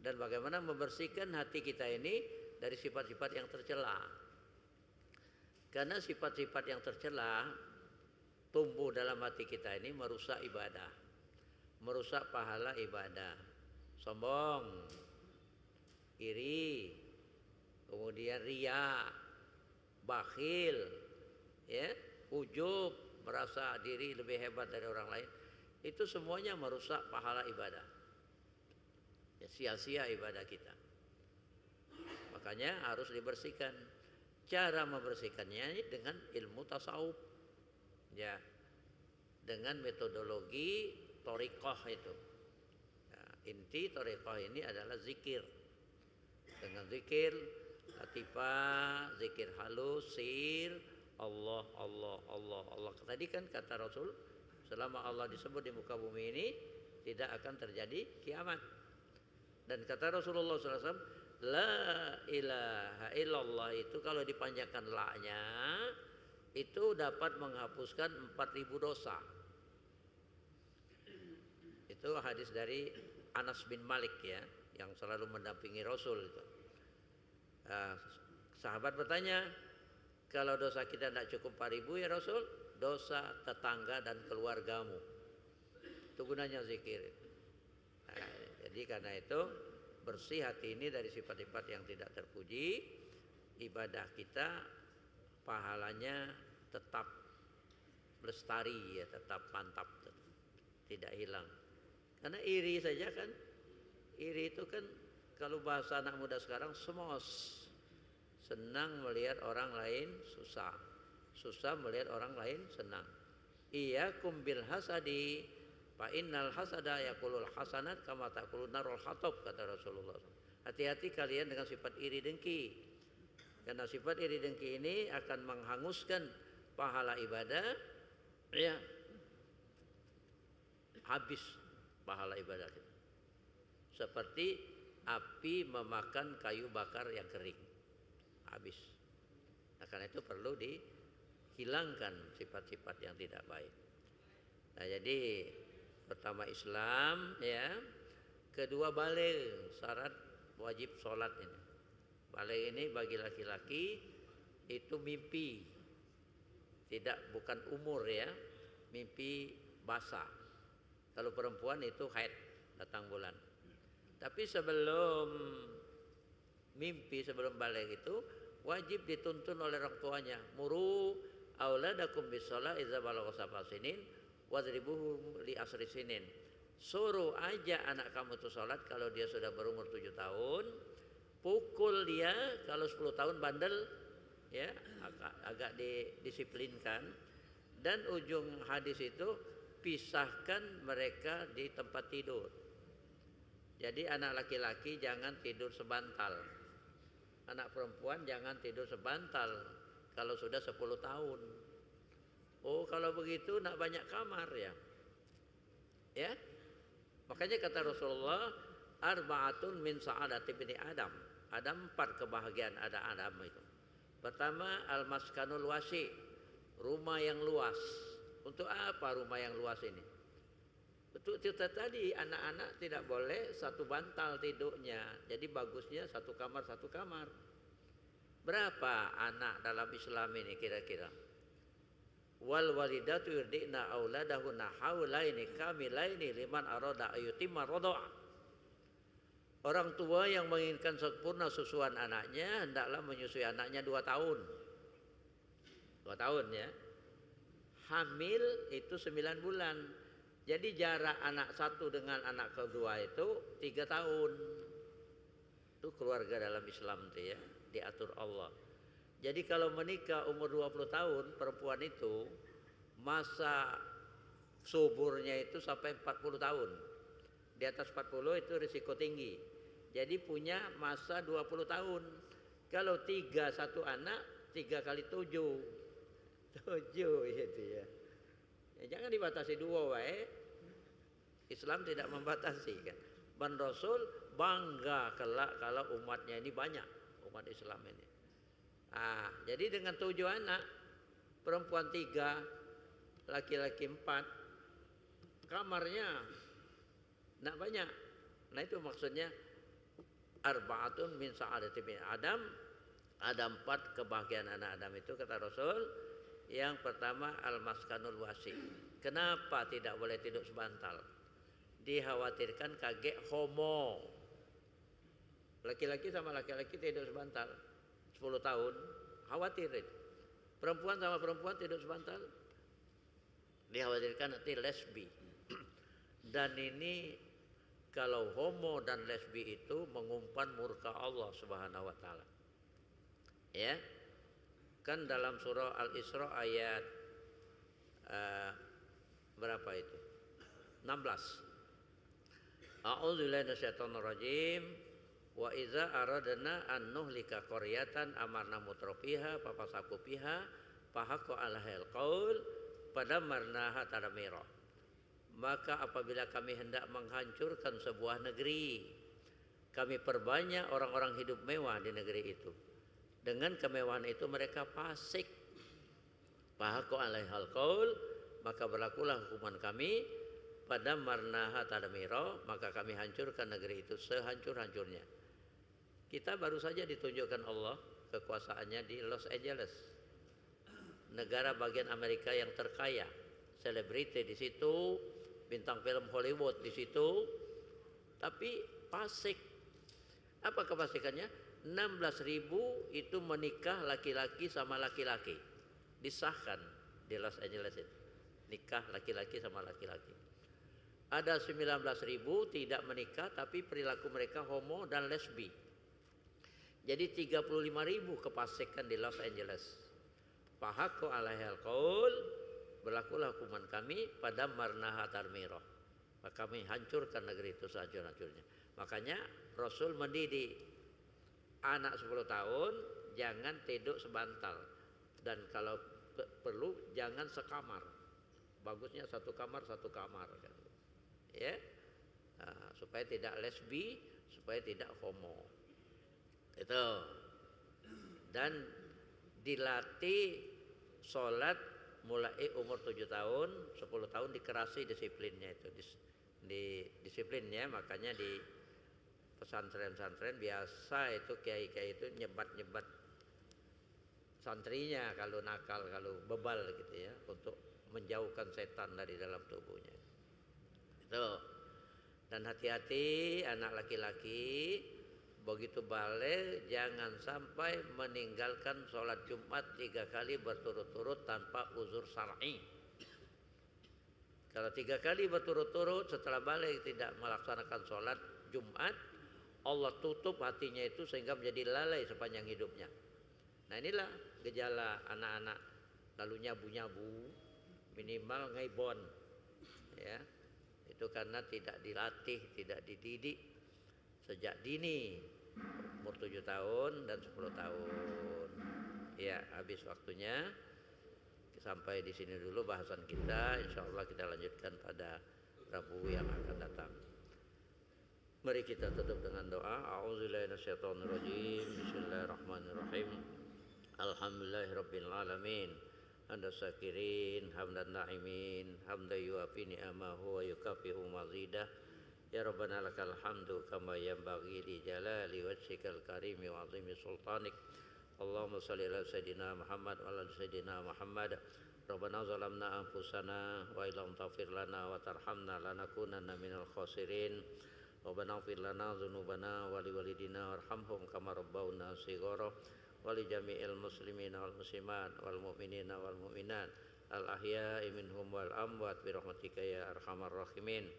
dan bagaimana membersihkan hati kita ini dari sifat-sifat yang tercela. Karena sifat-sifat yang tercela tumbuh dalam hati kita ini merusak ibadah, merusak pahala ibadah. Sombong, iri, kemudian riya, bakhil, ya, ujub, merasa diri lebih hebat dari orang lain, itu semuanya merusak pahala ibadah. Ya, sia-sia ibadah kita. Makanya harus dibersihkan. Cara membersihkannya dengan ilmu tasawuf, ya, dengan metodologi thariqah itu. Nah, inti thariqah ini adalah zikir. Dengan zikir latifah, zikir halus, sir, Allah, Allah, Allah, Allah. Tadi kan kata Rasul, selama Allah disebut di muka bumi ini, tidak akan terjadi kiamat. Dan kata Rasulullah SAW, la ilaha illallah itu kalau dipanjangkan la-nya, itu dapat menghapuskan 4.000 dosa. Itu hadis dari Anas bin Malik ya, yang selalu mendampingi Rasul itu. Sahabat bertanya, kalau dosa kita tidak cukup 4.000 ya Rasul, dosa tetangga dan keluargamu. Itu gunanya zikir. Nah, jadi karena itu bersih hati ini dari sifat-sifat yang tidak terpuji, ibadah kita pahalanya tetap lestari ya, tetap mantap, tidak hilang. Karena iri saja kan, iri itu kan kalau bahasa anak muda sekarang semos. Senang melihat orang lain susah, susah melihat orang lain senang. Iyyakum bil hasadi fa innal hasada yaqulul hasanat kama taqulun narul hatab, kata Rasulullah. Hati-hati kalian dengan sifat iri dengki. Karena sifat iri dengki ini akan menghanguskan pahala ibadah, ya, habis pahala ibadah kita. Seperti api memakan kayu bakar yang kering, habis. Nah, karena itu perlu dihilangkan sifat-sifat yang tidak baik. Nah, jadi pertama Islam ya, kedua baligh, syarat wajib sholat ini. Baligh ini bagi laki-laki itu mimpi, bukan umur ya, mimpi basah. Kalau perempuan itu haid, datang bulan. Tapi sebelum mimpi, sebelum baligh itu wajib dituntun oleh orang tuanya. Muru auladakum bis-shalah idza balagha sab'a sinin wadribuhum li asri sinin. Suruh aja anak kamu itu salat kalau dia sudah berumur 7 tahun. Pukul dia kalau 10 tahun bandel ya, agak didisiplinkan. Dan ujung hadis itu pisahkan mereka di tempat tidur. Jadi anak laki-laki jangan tidur sebantal. anak perempuan jangan tidur sebantal kalau sudah 10 tahun. Oh, kalau begitu nak banyak kamar ya. Ya. Makanya kata Rasulullah, arba'atun min sa'adati bini Adam. Ada 4 kebahagiaan ada Adam itu. Pertama, al-maskanul wasi, rumah yang luas. Untuk apa rumah yang luas ini? Betul cerita tadi, anak-anak tidak boleh satu bantal tidurnya. Jadi bagusnya satu kamar. Berapa anak dalam Islam ini kira-kira? Wal walidatu yurdina auladahunna haulaini kamilaini liman arada ayutimma radha'. Orang tua yang menginginkan sempurna susuan anaknya hendaklah menyusui anaknya 2 tahun. 2 tahun ya. Hamil itu 9 bulan. Jadi jarak anak satu dengan anak kedua itu 3 tahun. Itu keluarga dalam Islam itu ya, diatur Allah. Jadi kalau menikah umur 20 tahun perempuan itu masa suburnya itu sampai 40 tahun. Di atas 40 itu risiko tinggi. Jadi punya masa 20 tahun. Kalau 3 satu anak 3 kali 7. 7 itu ya. Ya jangan dibatasi 2 wae. Islam tidak membatasi kan. Ban Rasul bangga kelak kalau umatnya ini banyak, umat Islam ini. Jadi dengan 7 anak, perempuan 3, laki-laki 4, kamarnya enggak banyak. Nah itu maksudnya arba'atun min sa'adati bin Adam. Ada 4 kebahagiaan anak Adam itu kata Rasul. Yang pertama al-maskanul wasi. Kenapa tidak boleh tidur sebantal? Dikhawatirkan kaget homo. Laki-laki sama laki-laki tidur sebantal 10 tahun, khawatir itu. Perempuan sama perempuan tidur sebantal, dikhawatirkan nanti lesbi. Dan ini kalau homo dan lesbi itu mengumpan murka Allah Subhanahu wa taala. Ya. Kan dalam surah Al-Isra ayat berapa itu? 16. A'udzubillahi minasyaitonir rajim. Wa iza aradna an nuhlika qaryatan amarna mutrafiha fafasaku fiha fahaqqo 'alaihal qaul fadamarnaha tadmira. Maka apabila kami hendak menghancurkan sebuah negeri, kami perbanyak orang-orang hidup mewah di negeri itu. Dengan kemewahan itu mereka fasik. Fahaqqo 'alaihal qaul, maka berlakulah hukuman kami fadamarnaha tadmira, maka kami hancurkan negeri itu sehancur-hancurnya. Kita baru saja ditunjukkan Allah kekuasaannya di Los Angeles, negara bagian Amerika yang terkaya, selebriti di situ, bintang film Hollywood di situ, tapi fasik. Apa kefasikannya? 16.000 itu menikah laki-laki sama laki-laki, disahkan di Los Angeles itu, nikah laki-laki sama laki-laki. Ada 19.000 tidak menikah tapi perilaku mereka homo dan lesbi. Jadi 35.000 kefasikan di Los Angeles. Fahaqqo 'alaihal qaul, berlakulah hukuman kami pada marnaha tarmira. Maka kami hancurkan negeri itu sehancur-hancurnya. Makanya Rasul mendidik anak 10 tahun jangan tidur sebantal, dan kalau perlu jangan sekamar. Bagusnya satu kamar kan. Ya. Supaya tidak lesbi, supaya tidak homo. Itu. Dan dilatih sholat mulai umur 7 tahun, 10 tahun dikerasi disiplinnya itu. Disiplinnya, makanya di pesantren-pesantren biasa itu kiai-kiai itu nyebat-nyebat santrinya kalau nakal, kalau bebal gitu ya, untuk menjauhkan setan dari dalam tubuhnya. Itu. Dan hati-hati anak laki-laki begitu balik jangan sampai meninggalkan sholat Jumat 3 kali berturut-turut tanpa uzur syar'i. Kalau 3 kali berturut-turut setelah balik tidak melaksanakan sholat Jumat, Allah tutup hatinya itu sehingga menjadi lalai sepanjang hidupnya. Nah inilah gejala anak-anak lalu nyabu-nyabu, minimal ngeibon, ya. Itu karena tidak dilatih, tidak dididik sejak dini. umur 7 tahun dan 10 tahun. Ya, habis waktunya. Sampai di sini dulu bahasan kita. Insya Allah kita lanjutkan pada Rabu yang akan datang. Mari kita tutup dengan doa. A'udzubillahi minasyaitonirrajim. Bismillahirrahmanirrahim. Alhamdulillahirabbil alamin. Hamdan syakirin, hamdan na'imin, hamdan yuafi ni'amahu wa yukafi'u mazidah. Ya Rabbana lakal hamdu kama yanbaghi li jalali wajhikal karimi wa 'azimi sultanik. Allahumma shalli ala sayyidina Muhammad wa ala sayyidina Muhammad. Rabbana zalamna anfusana wa illam taghfir lana wa tarhamna lanakunanna minal khasirin. Rabbana ighfir lana dzunubana wa liwalidina warhamhum kama rabbawna shighara wa li jami'il muslimina wal muslimat wal mu'minina wal mu'minat al ahya'i minhum wal amwat bi rahmatika ya arhamar rahimin.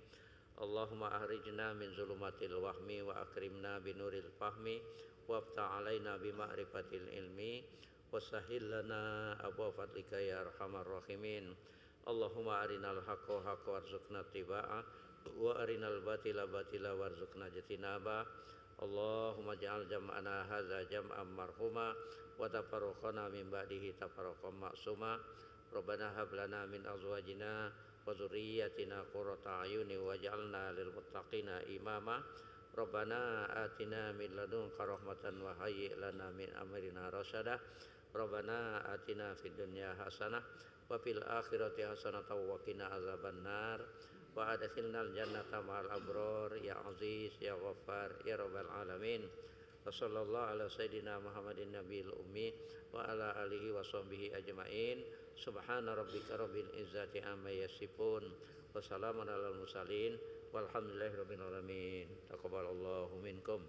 Allahumma ahrijna min zulumatil wahmi wa akrimna binuril fahmi wabta' alaina bima'rifatil ilmi wasahhil lana abwaab fadlika ya arhamar rahimin. Allahumma arinal haqqa haqqa warzuqna tibaa wa arinal batila batila warzuqna jatinaba. Allahumma ja'al jam'ana hadza jam'an marhuma wa tafarraqana min ba'dihi tafarraqan ma'suma. Rabbana hab lana min azwajina wa dzurriyyatina qurrata a'yuni waj'alna lil muttaqina imama. Rabbana atina min ladunka rahmatan wa hayyi' lana min amrina rasyada. Rabbana atina fid dunya hasanah wa fil akhirati hasanah wa qina azabannar wa adkhilnal jannata ma'al abrar ya aziz ya ghaffar ya rabbal alamin. Wa sallallahu ala sayyidina Muhammadin nabiyil ummi wa ala alihi wa sahbihi ajmain. Subhana rabbika rabbil izzati amma yasifun wa salamun alal mursalin walhamdulillahi rabbil alamin. Taqabbalallahu minkum.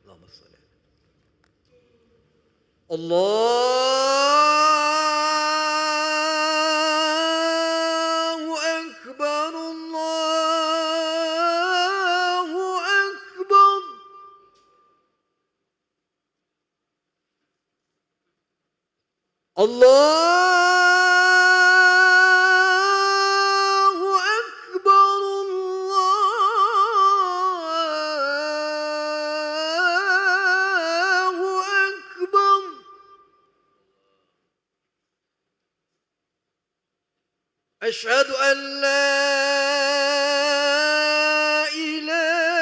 Allahumma shalli. Allahu akbar, Allahu akbar. Allahu akbar, Allahu akbar. Asyhadu an la ilaha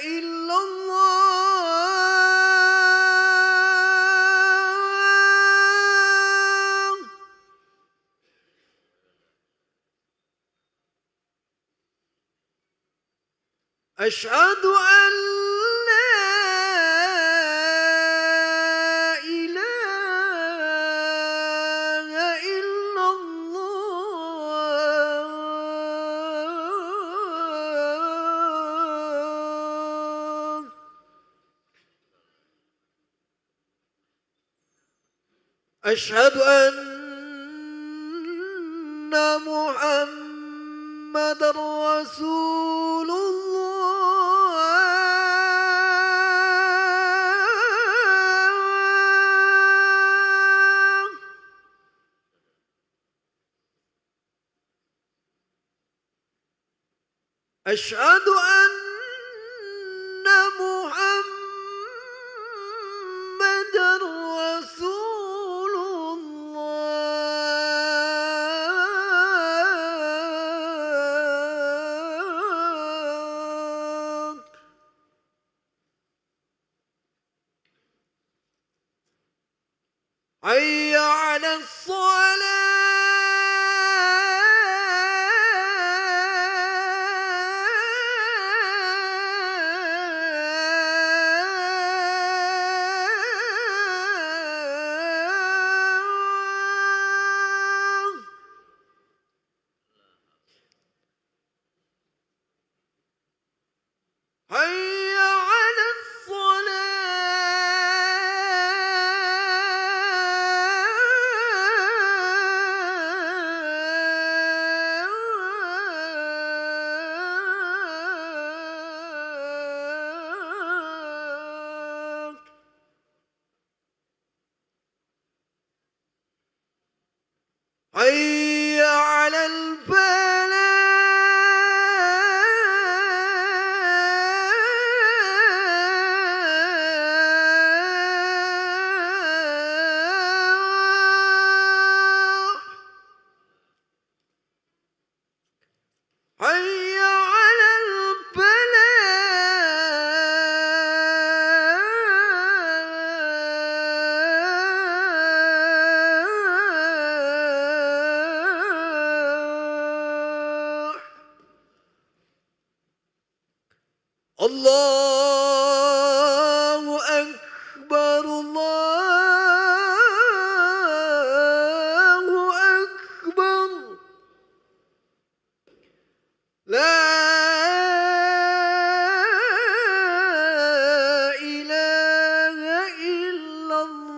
illallah. Asyhadu an la ilaha illallah. Asyhadu anna Muhammadar Rasulullah. Asyhadu anna Muhammadar Rasulullah. Hayya 'alas salah. Hayya 'alas الله أكبر الله أكبر لا إله إلا الله.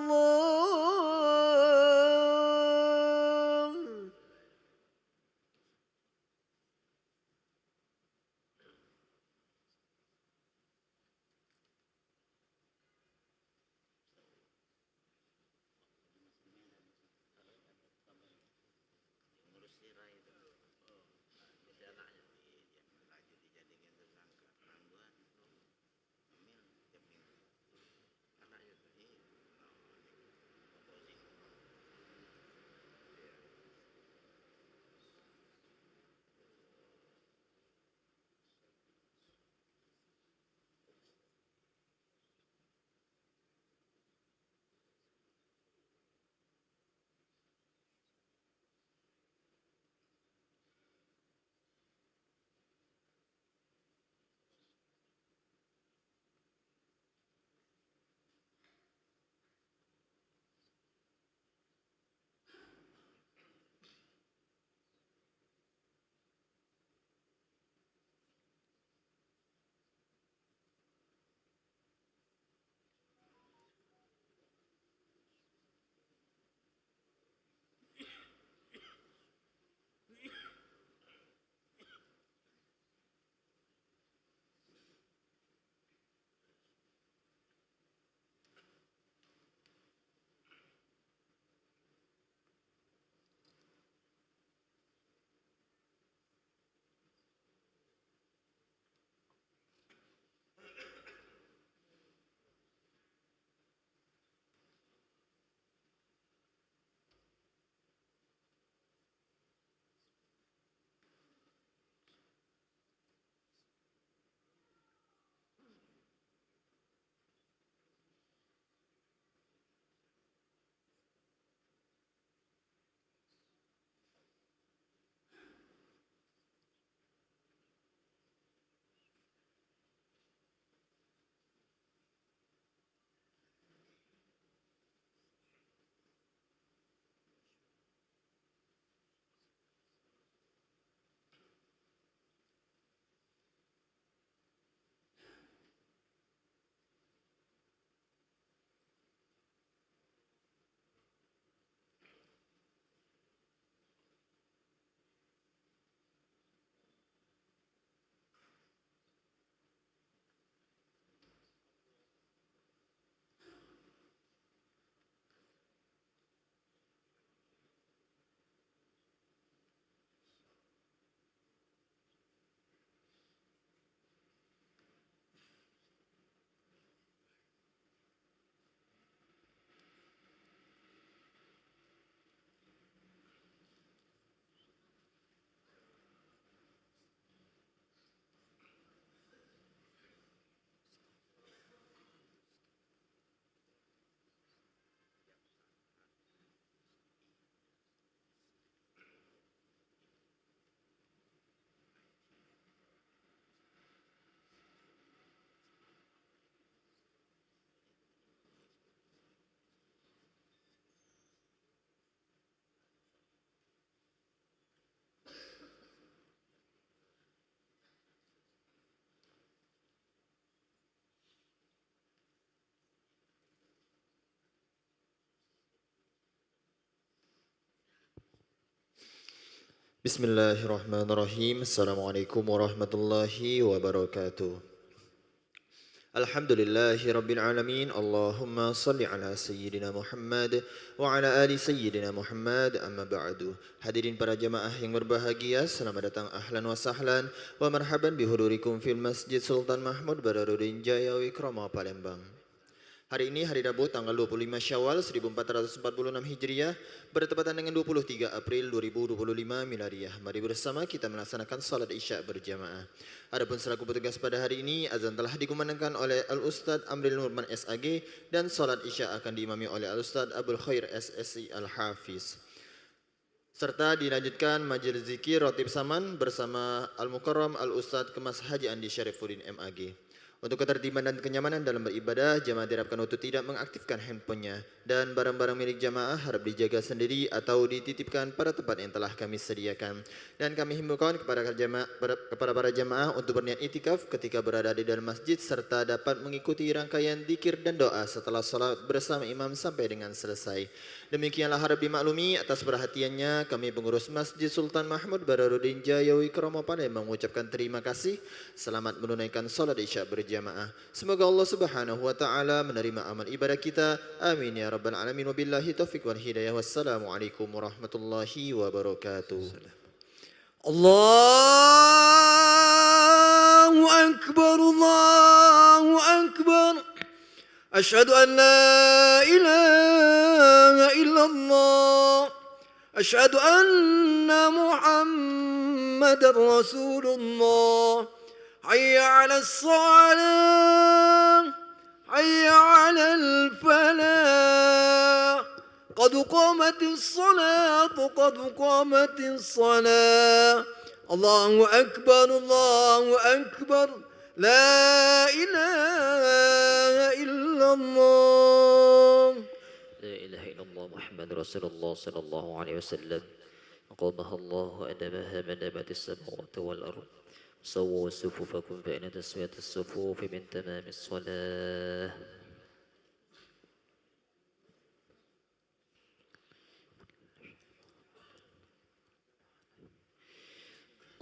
Bismillahirrahmanirrahim. Assalamualaikum warahmatullahi wabarakatuh. Alhamdulillahi Rabbil Alamin. Allahumma salli ala Sayyidina Muhammad wa ala ali Sayyidina Muhammad, amma ba'du. Hadirin para jamaah yang berbahagia, selamat datang ahlan wa sahlan wa marhaban bihudurikum fil Masjid Sultan Mahmud Badarudin Jaya Wikrama Palembang. Hari ini hari Rabu tanggal 25 Syawal 1446 Hijriah bertepatan dengan 23 April 2025 Miladiah. Mari bersama kita melaksanakan salat Isya berjamaah. Adapun selaku petugas pada hari ini, azan telah dikumandangkan oleh Al-Ustadz Amril Nurman SAG dan salat Isya akan diimami oleh Al-Ustadz Abdul Khair SSI Al-Hafiz. Serta dilanjutkan majelis zikir Rotib Saman bersama Al-Mukarram Al-Ustadz Kemas Haji Andi Syarifuddin MAG. Untuk ketertiban dan kenyamanan dalam beribadah, jamaah diharapkan untuk tidak mengaktifkan handphonenya dan barang-barang milik jamaah harap dijaga sendiri atau dititipkan pada tempat yang telah kami sediakan. Dan kami himbaukan kepada para jamaah untuk berniat itikaf ketika berada di dalam masjid serta dapat mengikuti rangkaian zikir dan doa setelah salat bersama imam sampai dengan selesai. Demikianlah harap dimaklumi atas perhatiannya kami pengurus Masjid Sultan Mahmud Bararuddin Jayawi Kromo Palembang mengucapkan terima kasih. Selamat menunaikan salat Isya berjamaah. Semoga Allah Subhanahu wa taala menerima amal ibadah kita. Amin ya rabbal alamin. Wabillahi taufik wal hidayah. Wassalamualaikum warahmatullahi wabarakatuh. Allahu Akbar, Allahu Akbar. أشهد أن لا إله إلا الله أشهد أن محمد رسول الله حي على الصلاة حي على الفلاح قد قامت الصلاة قد قامت الصلاة الله أكبر الله أكبر لا إله إلا الله لا إله إلا الله محمد رسول الله صلى الله عليه وسلم قامها الله أدمها من نبات السماوات والأرض سووا صفوفكم فإن تسوية الصفوف من تمام الصلاة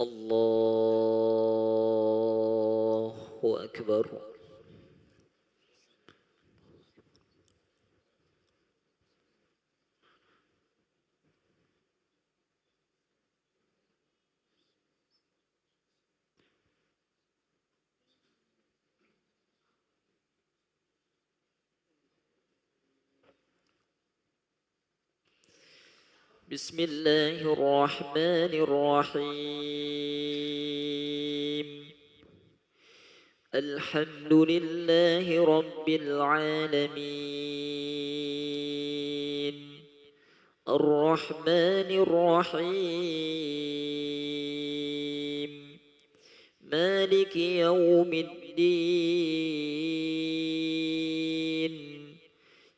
الله أكبر بسم الله الرحمن الرحيم الحمد لله رب العالمين الرحمن الرحيم مالك يوم الدين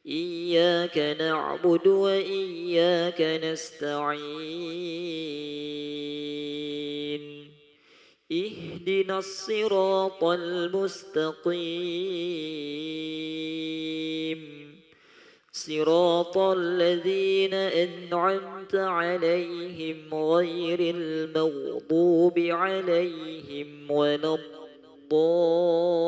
إياك نعبد وإياك نستعين اهدنا الصراط المستقيم صراط الذين أنعمت عليهم غير المغضوب عليهم ولا الضالين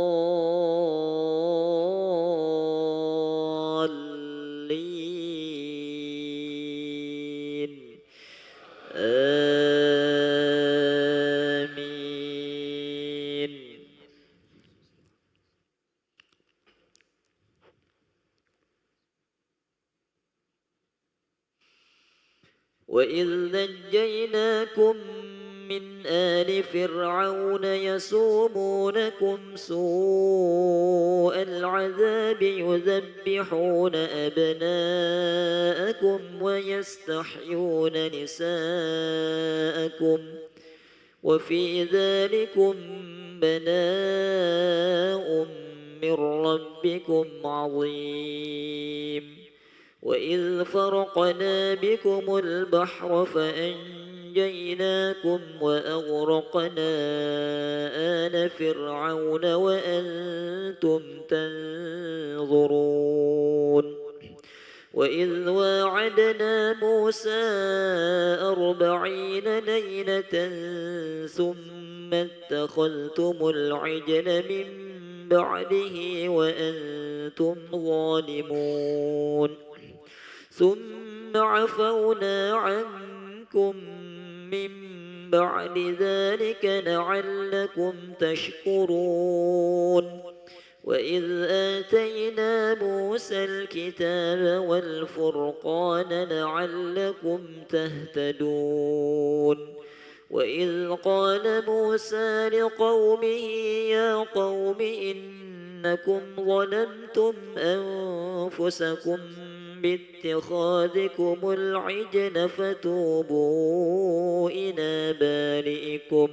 آمين وإذ نجيناكم من آل فرعون يسومونكم سوء العذاب يذبحون أبناءكم ويستحيون نساءكم وفي ذلكم بلاء من ربكم عظيم وإذ فرقنا بكم البحر فأنجيناكم وأغرقنا آل فرعون وأنتم تنظرون وإذ واعدنا موسى 40 ليلة ثم اتخذتم العجل من بعده وأنتم ظالمون ثم عفونا عنكم من بعد ذلك لعلكم تشكرون وإذ آتينا موسى الكتاب والفرقان لعلكم تهتدون وإذ قال موسى لقومه يا قوم إنكم ظلمتم أنفسكم باتخاذكم العجل فتوبوا إلى بارئكم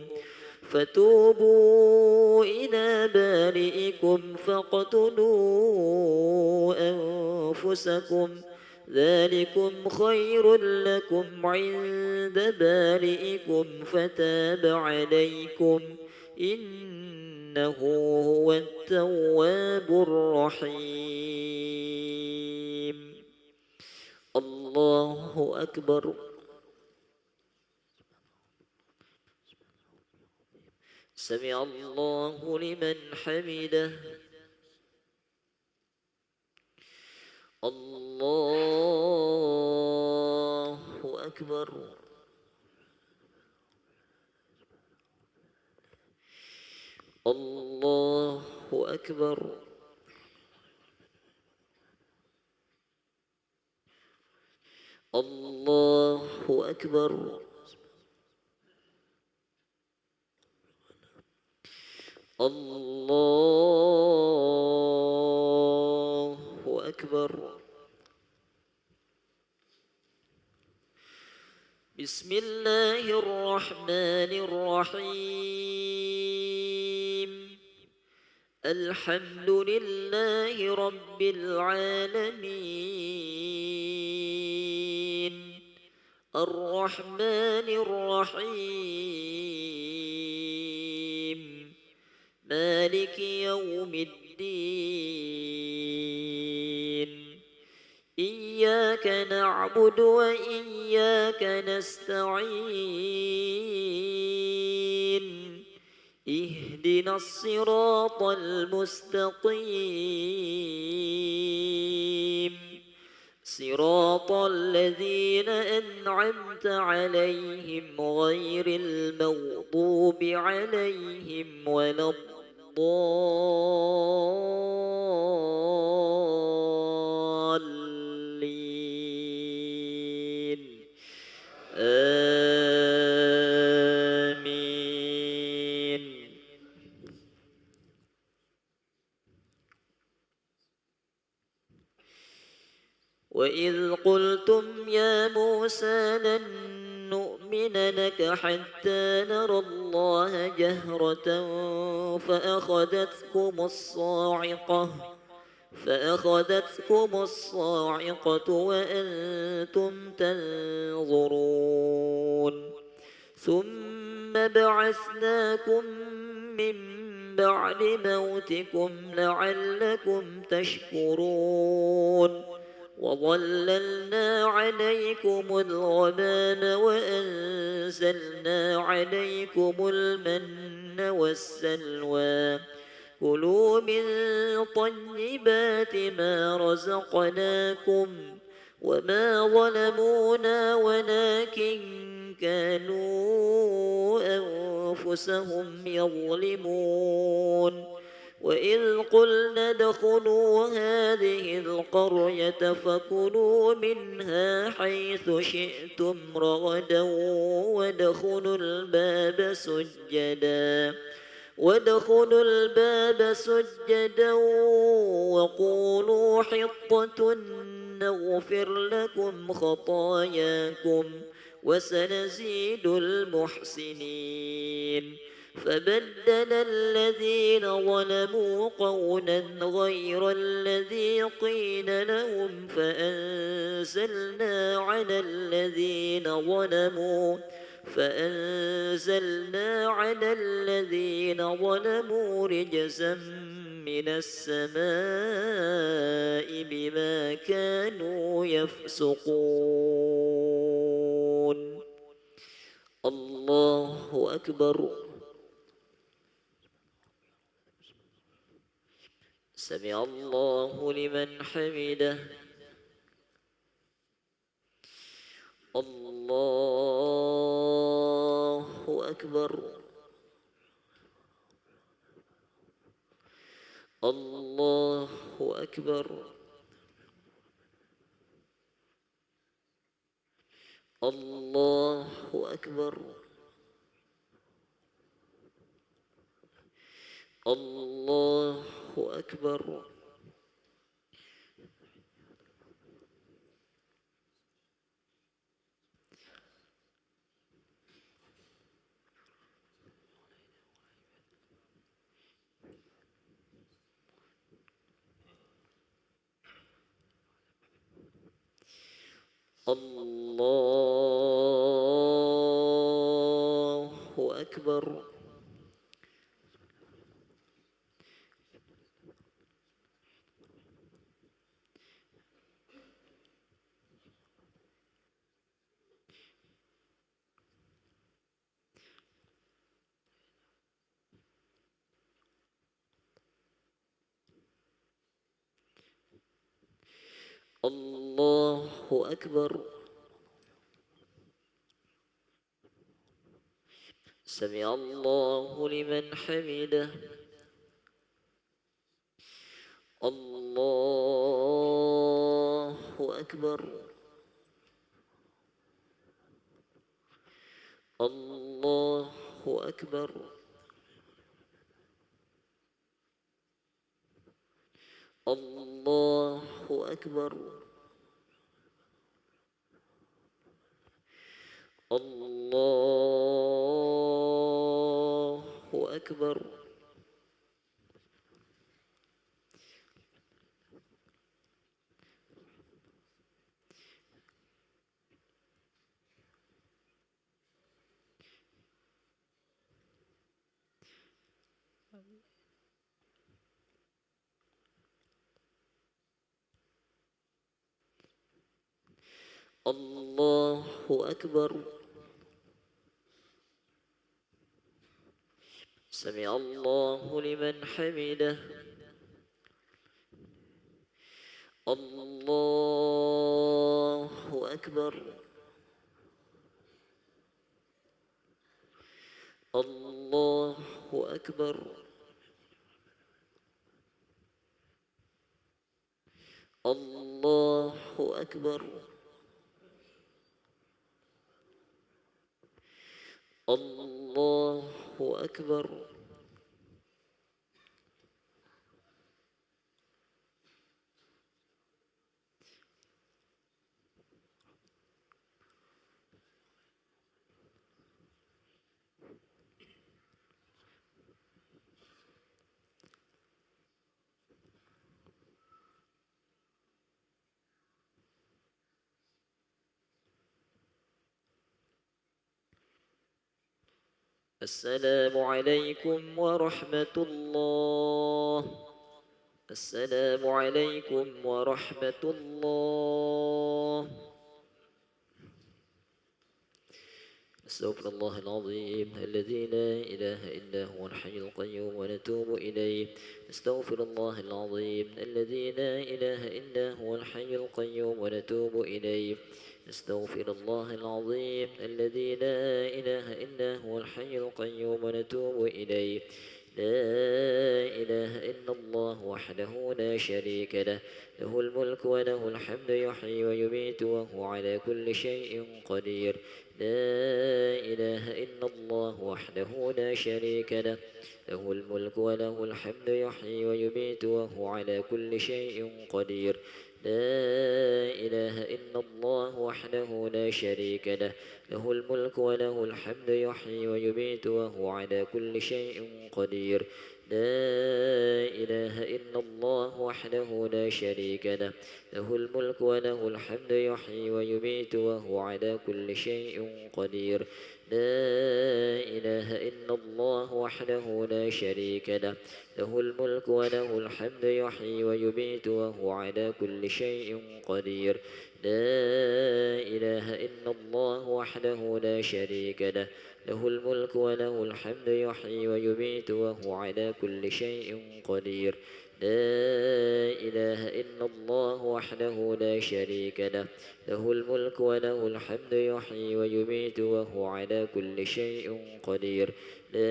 فتوبوا إلى بارئكم فاقتلوا أنفسكم ذلكم خير لكم عند بارئكم فتاب عليكم إنه هو التواب الرحيم. الله أكبر. سمع الله لمن حمده. الله أكبر. الله أكبر. الله أكبر. الله أكبر. بسم الله الرحمن الرحيم. الحمد لله رب العالمين الرحمن الرحيم مالك يوم الدين إياك نعبد وإياك نستعين اهدنا الصراط المستقيم صراط الذين أنعمت عليهم غير المغضوب عليهم ولا الضالين آمين. وإذ قلتم يا موسى لن نؤمن لك حتى نرى الله جهرة فأخذتكم الصاعقة وأنتم تنظرون ثم بعثناكم من بعد موتكم لعلكم تشكرون وظللنا عليكم الغمام وأنزلنا عليكم المن والسلوى كلوا من طيبات ما رزقناكم وما ظلمونا ولكن كانوا أنفسهم يظلمون وإذ قلنا ادخلوا هذه القرية فكلوا منها حيث شئتم رغدا وادخلوا الباب سجدا وقولوا حطة نغفر لكم خطاياكم وسنزيد المحسنين فبدل الذين ظلموا قولا غير الذي قيل لهم فأنزلنا على الذين ظلموا رجزا من السماء بما كانوا يفسقون. الله أكبر. سمع الله لمن حمده. الله أكبر. الله أكبر. الله أكبر. الله أكبر. الله أكبر. الله أكبر. سمع الله لمن حمده. الله أكبر. الله أكبر. الله أكبر. الله أكبر. الله أكبر. سمع الله لمن حمده. الله أكبر. الله أكبر. الله أكبر. الله أكبر. السلام عليكم ورحمة الله. السلام عليكم ورحمة الله. أستغفر الله العظيم الذي لا إله إلا هو الحي القيوم ونتوب إليه. أستغفر الله العظيم الذي لا إله إلا هو الحي القيوم ونتوب إليه. أستغفر الله العظيم الذي لا إله إلا هو الحي القيوم ونتوب إليه. لا إله إلا الله وحده لا شريك له، له الملك وله الحمد يحيي ويميت وهو على كل شيء قدير. لا إله إلا الله وحده لا شريك له، له الملك وله الحمد يحيي ويميت وهو على كل شيء قدير. لا إله إلا الله وحده لا شريك له، له الملك وله الحمد يحيي ويميت وهو على كل شيء قدير. لا إله إلا الله وحده لا شريك له، له الملك وله الحمد يحيي ويميت وهو على كل شيء قدير. لا إله إلا الله وحده لا شريك له، له الملك وله الحمد يحيي ويميت وهو على كل شيء قدير. لا إله إلا الله وحده لا شريك له، له الملك وله الحمد يحيي ويميت وهو على كل شيء قدير. لا إله إلا الله وحده لا شريك له، له الملك وله الحمد يحيي ويميت وهو على كل شيء قدير. لا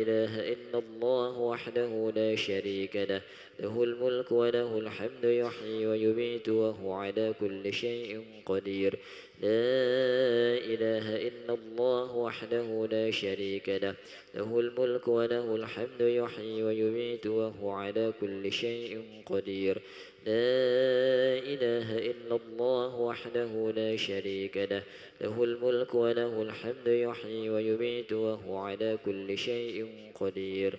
إله إلا الله وحده لا شريك له، له الملك وله الحمد يحيي ويميت وهو على كل شيء قدير. لا إله إلا الله وحده لا شريك له، له الملك وله الحمد يحيي ويميت وهو على كل شيء قدير. لا إله إلا الله وحده لا شريك له، له الملك وله الحمد يحيي ويميت وهو على كل شيء قدير.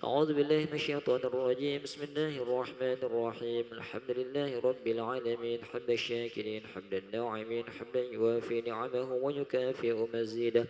أعوذ بالله من الشيطان الرجيم. بسم الله الرحمن الرحيم. الحمد لله رب العالمين حمد الشاكرين حمد الناعمين حمدا يوافي نعمه ويكافئ مزيده.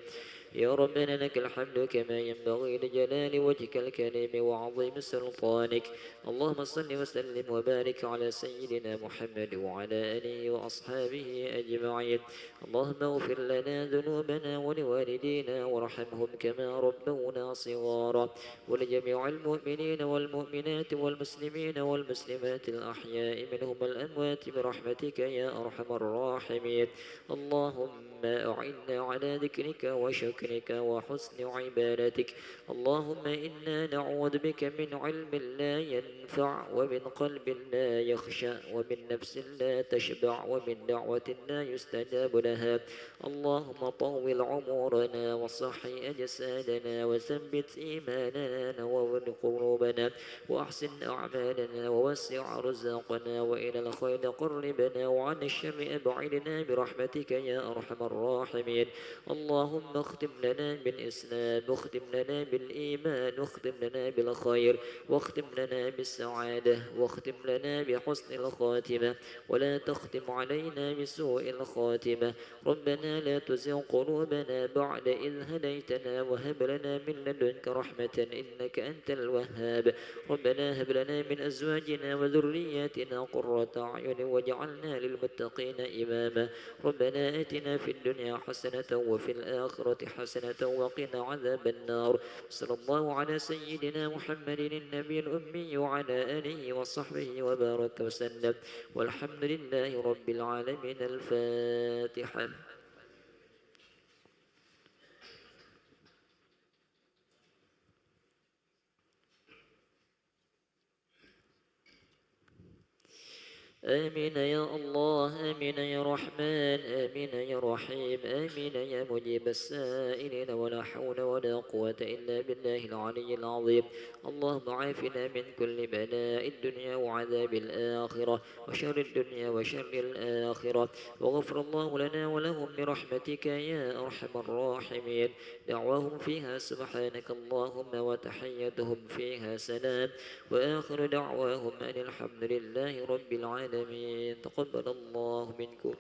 يا ربنا لك الحمد كما ينبغي لجلال وجهك الكريم وعظيم سلطانك. اللهم صل وسلم وبارك على سيدنا محمد وعلى آله وأصحابه أجمعين. اللهم اغفر لنا ذنوبنا ولوالدينا وارحمهم كما ربونا صغارا، ولجميع المؤمنين والمؤمنات والمسلمين والمسلمات الأحياء منهم الأموات برحمتك يا أرحم الراحمين. اللهم أعنا على ذكرك وشكرك وحسن عبادتك. اللهم إنا نعوذ بك من علم لا ينفع ومن قلب لا يخشع ومن نفس لا تشبع ومن دعوة لا يستجاب لها. اللهم طول عمرنا وصحي أجسادنا وثبت إيماننا نور قلوبنا وأحسن أعمالنا ووسع رزاقنا وإلى الخير قربنا وعن الشر أبعدنا برحمتك يا أرحم الراحمين. اللهم اختم لنا بالإسلام واختم لنا بالإيمان واختم لنا بالخير واختم لنا بالسعادة واختم لنا بحسن الخاتمة، ولا تختم علينا بسوء الخاتمة. ربنا لا تزغ قلوبنا بعد إذ هديتنا وهب لنا من لدنك رحمة إنك أنت الوهاب. ربنا هب لنا من أزواجنا وذرياتنا قرة أعين واجعلنا للمتقين إماما. ربنا آتنا في الدنيا حسنة وفي الآخرة حسنة وقنا عذاب النار. صلى الله على سيدنا محمد النبي الأمي وعلى آله وصحبه وبارك وسلم، والحمد لله رب العالمين. الفاتحة. آمين يا الله آمين يا رحمن آمين يا رحيم آمين يا مجيب السائلين، ولا حول ولا قوة إلا بالله العلي العظيم. اللهم عافنا من كل بلاء الدنيا وعذاب الآخرة وشر الدنيا وشر الآخرة، وغفر الله لنا ولهم برحمتك يا أرحم الراحمين. دعواهم فيها سبحانك اللهم وتحيتهم فيها سلام، وآخر دعواهم أن الحمد لله رب العالمين. تقبل الله منكم.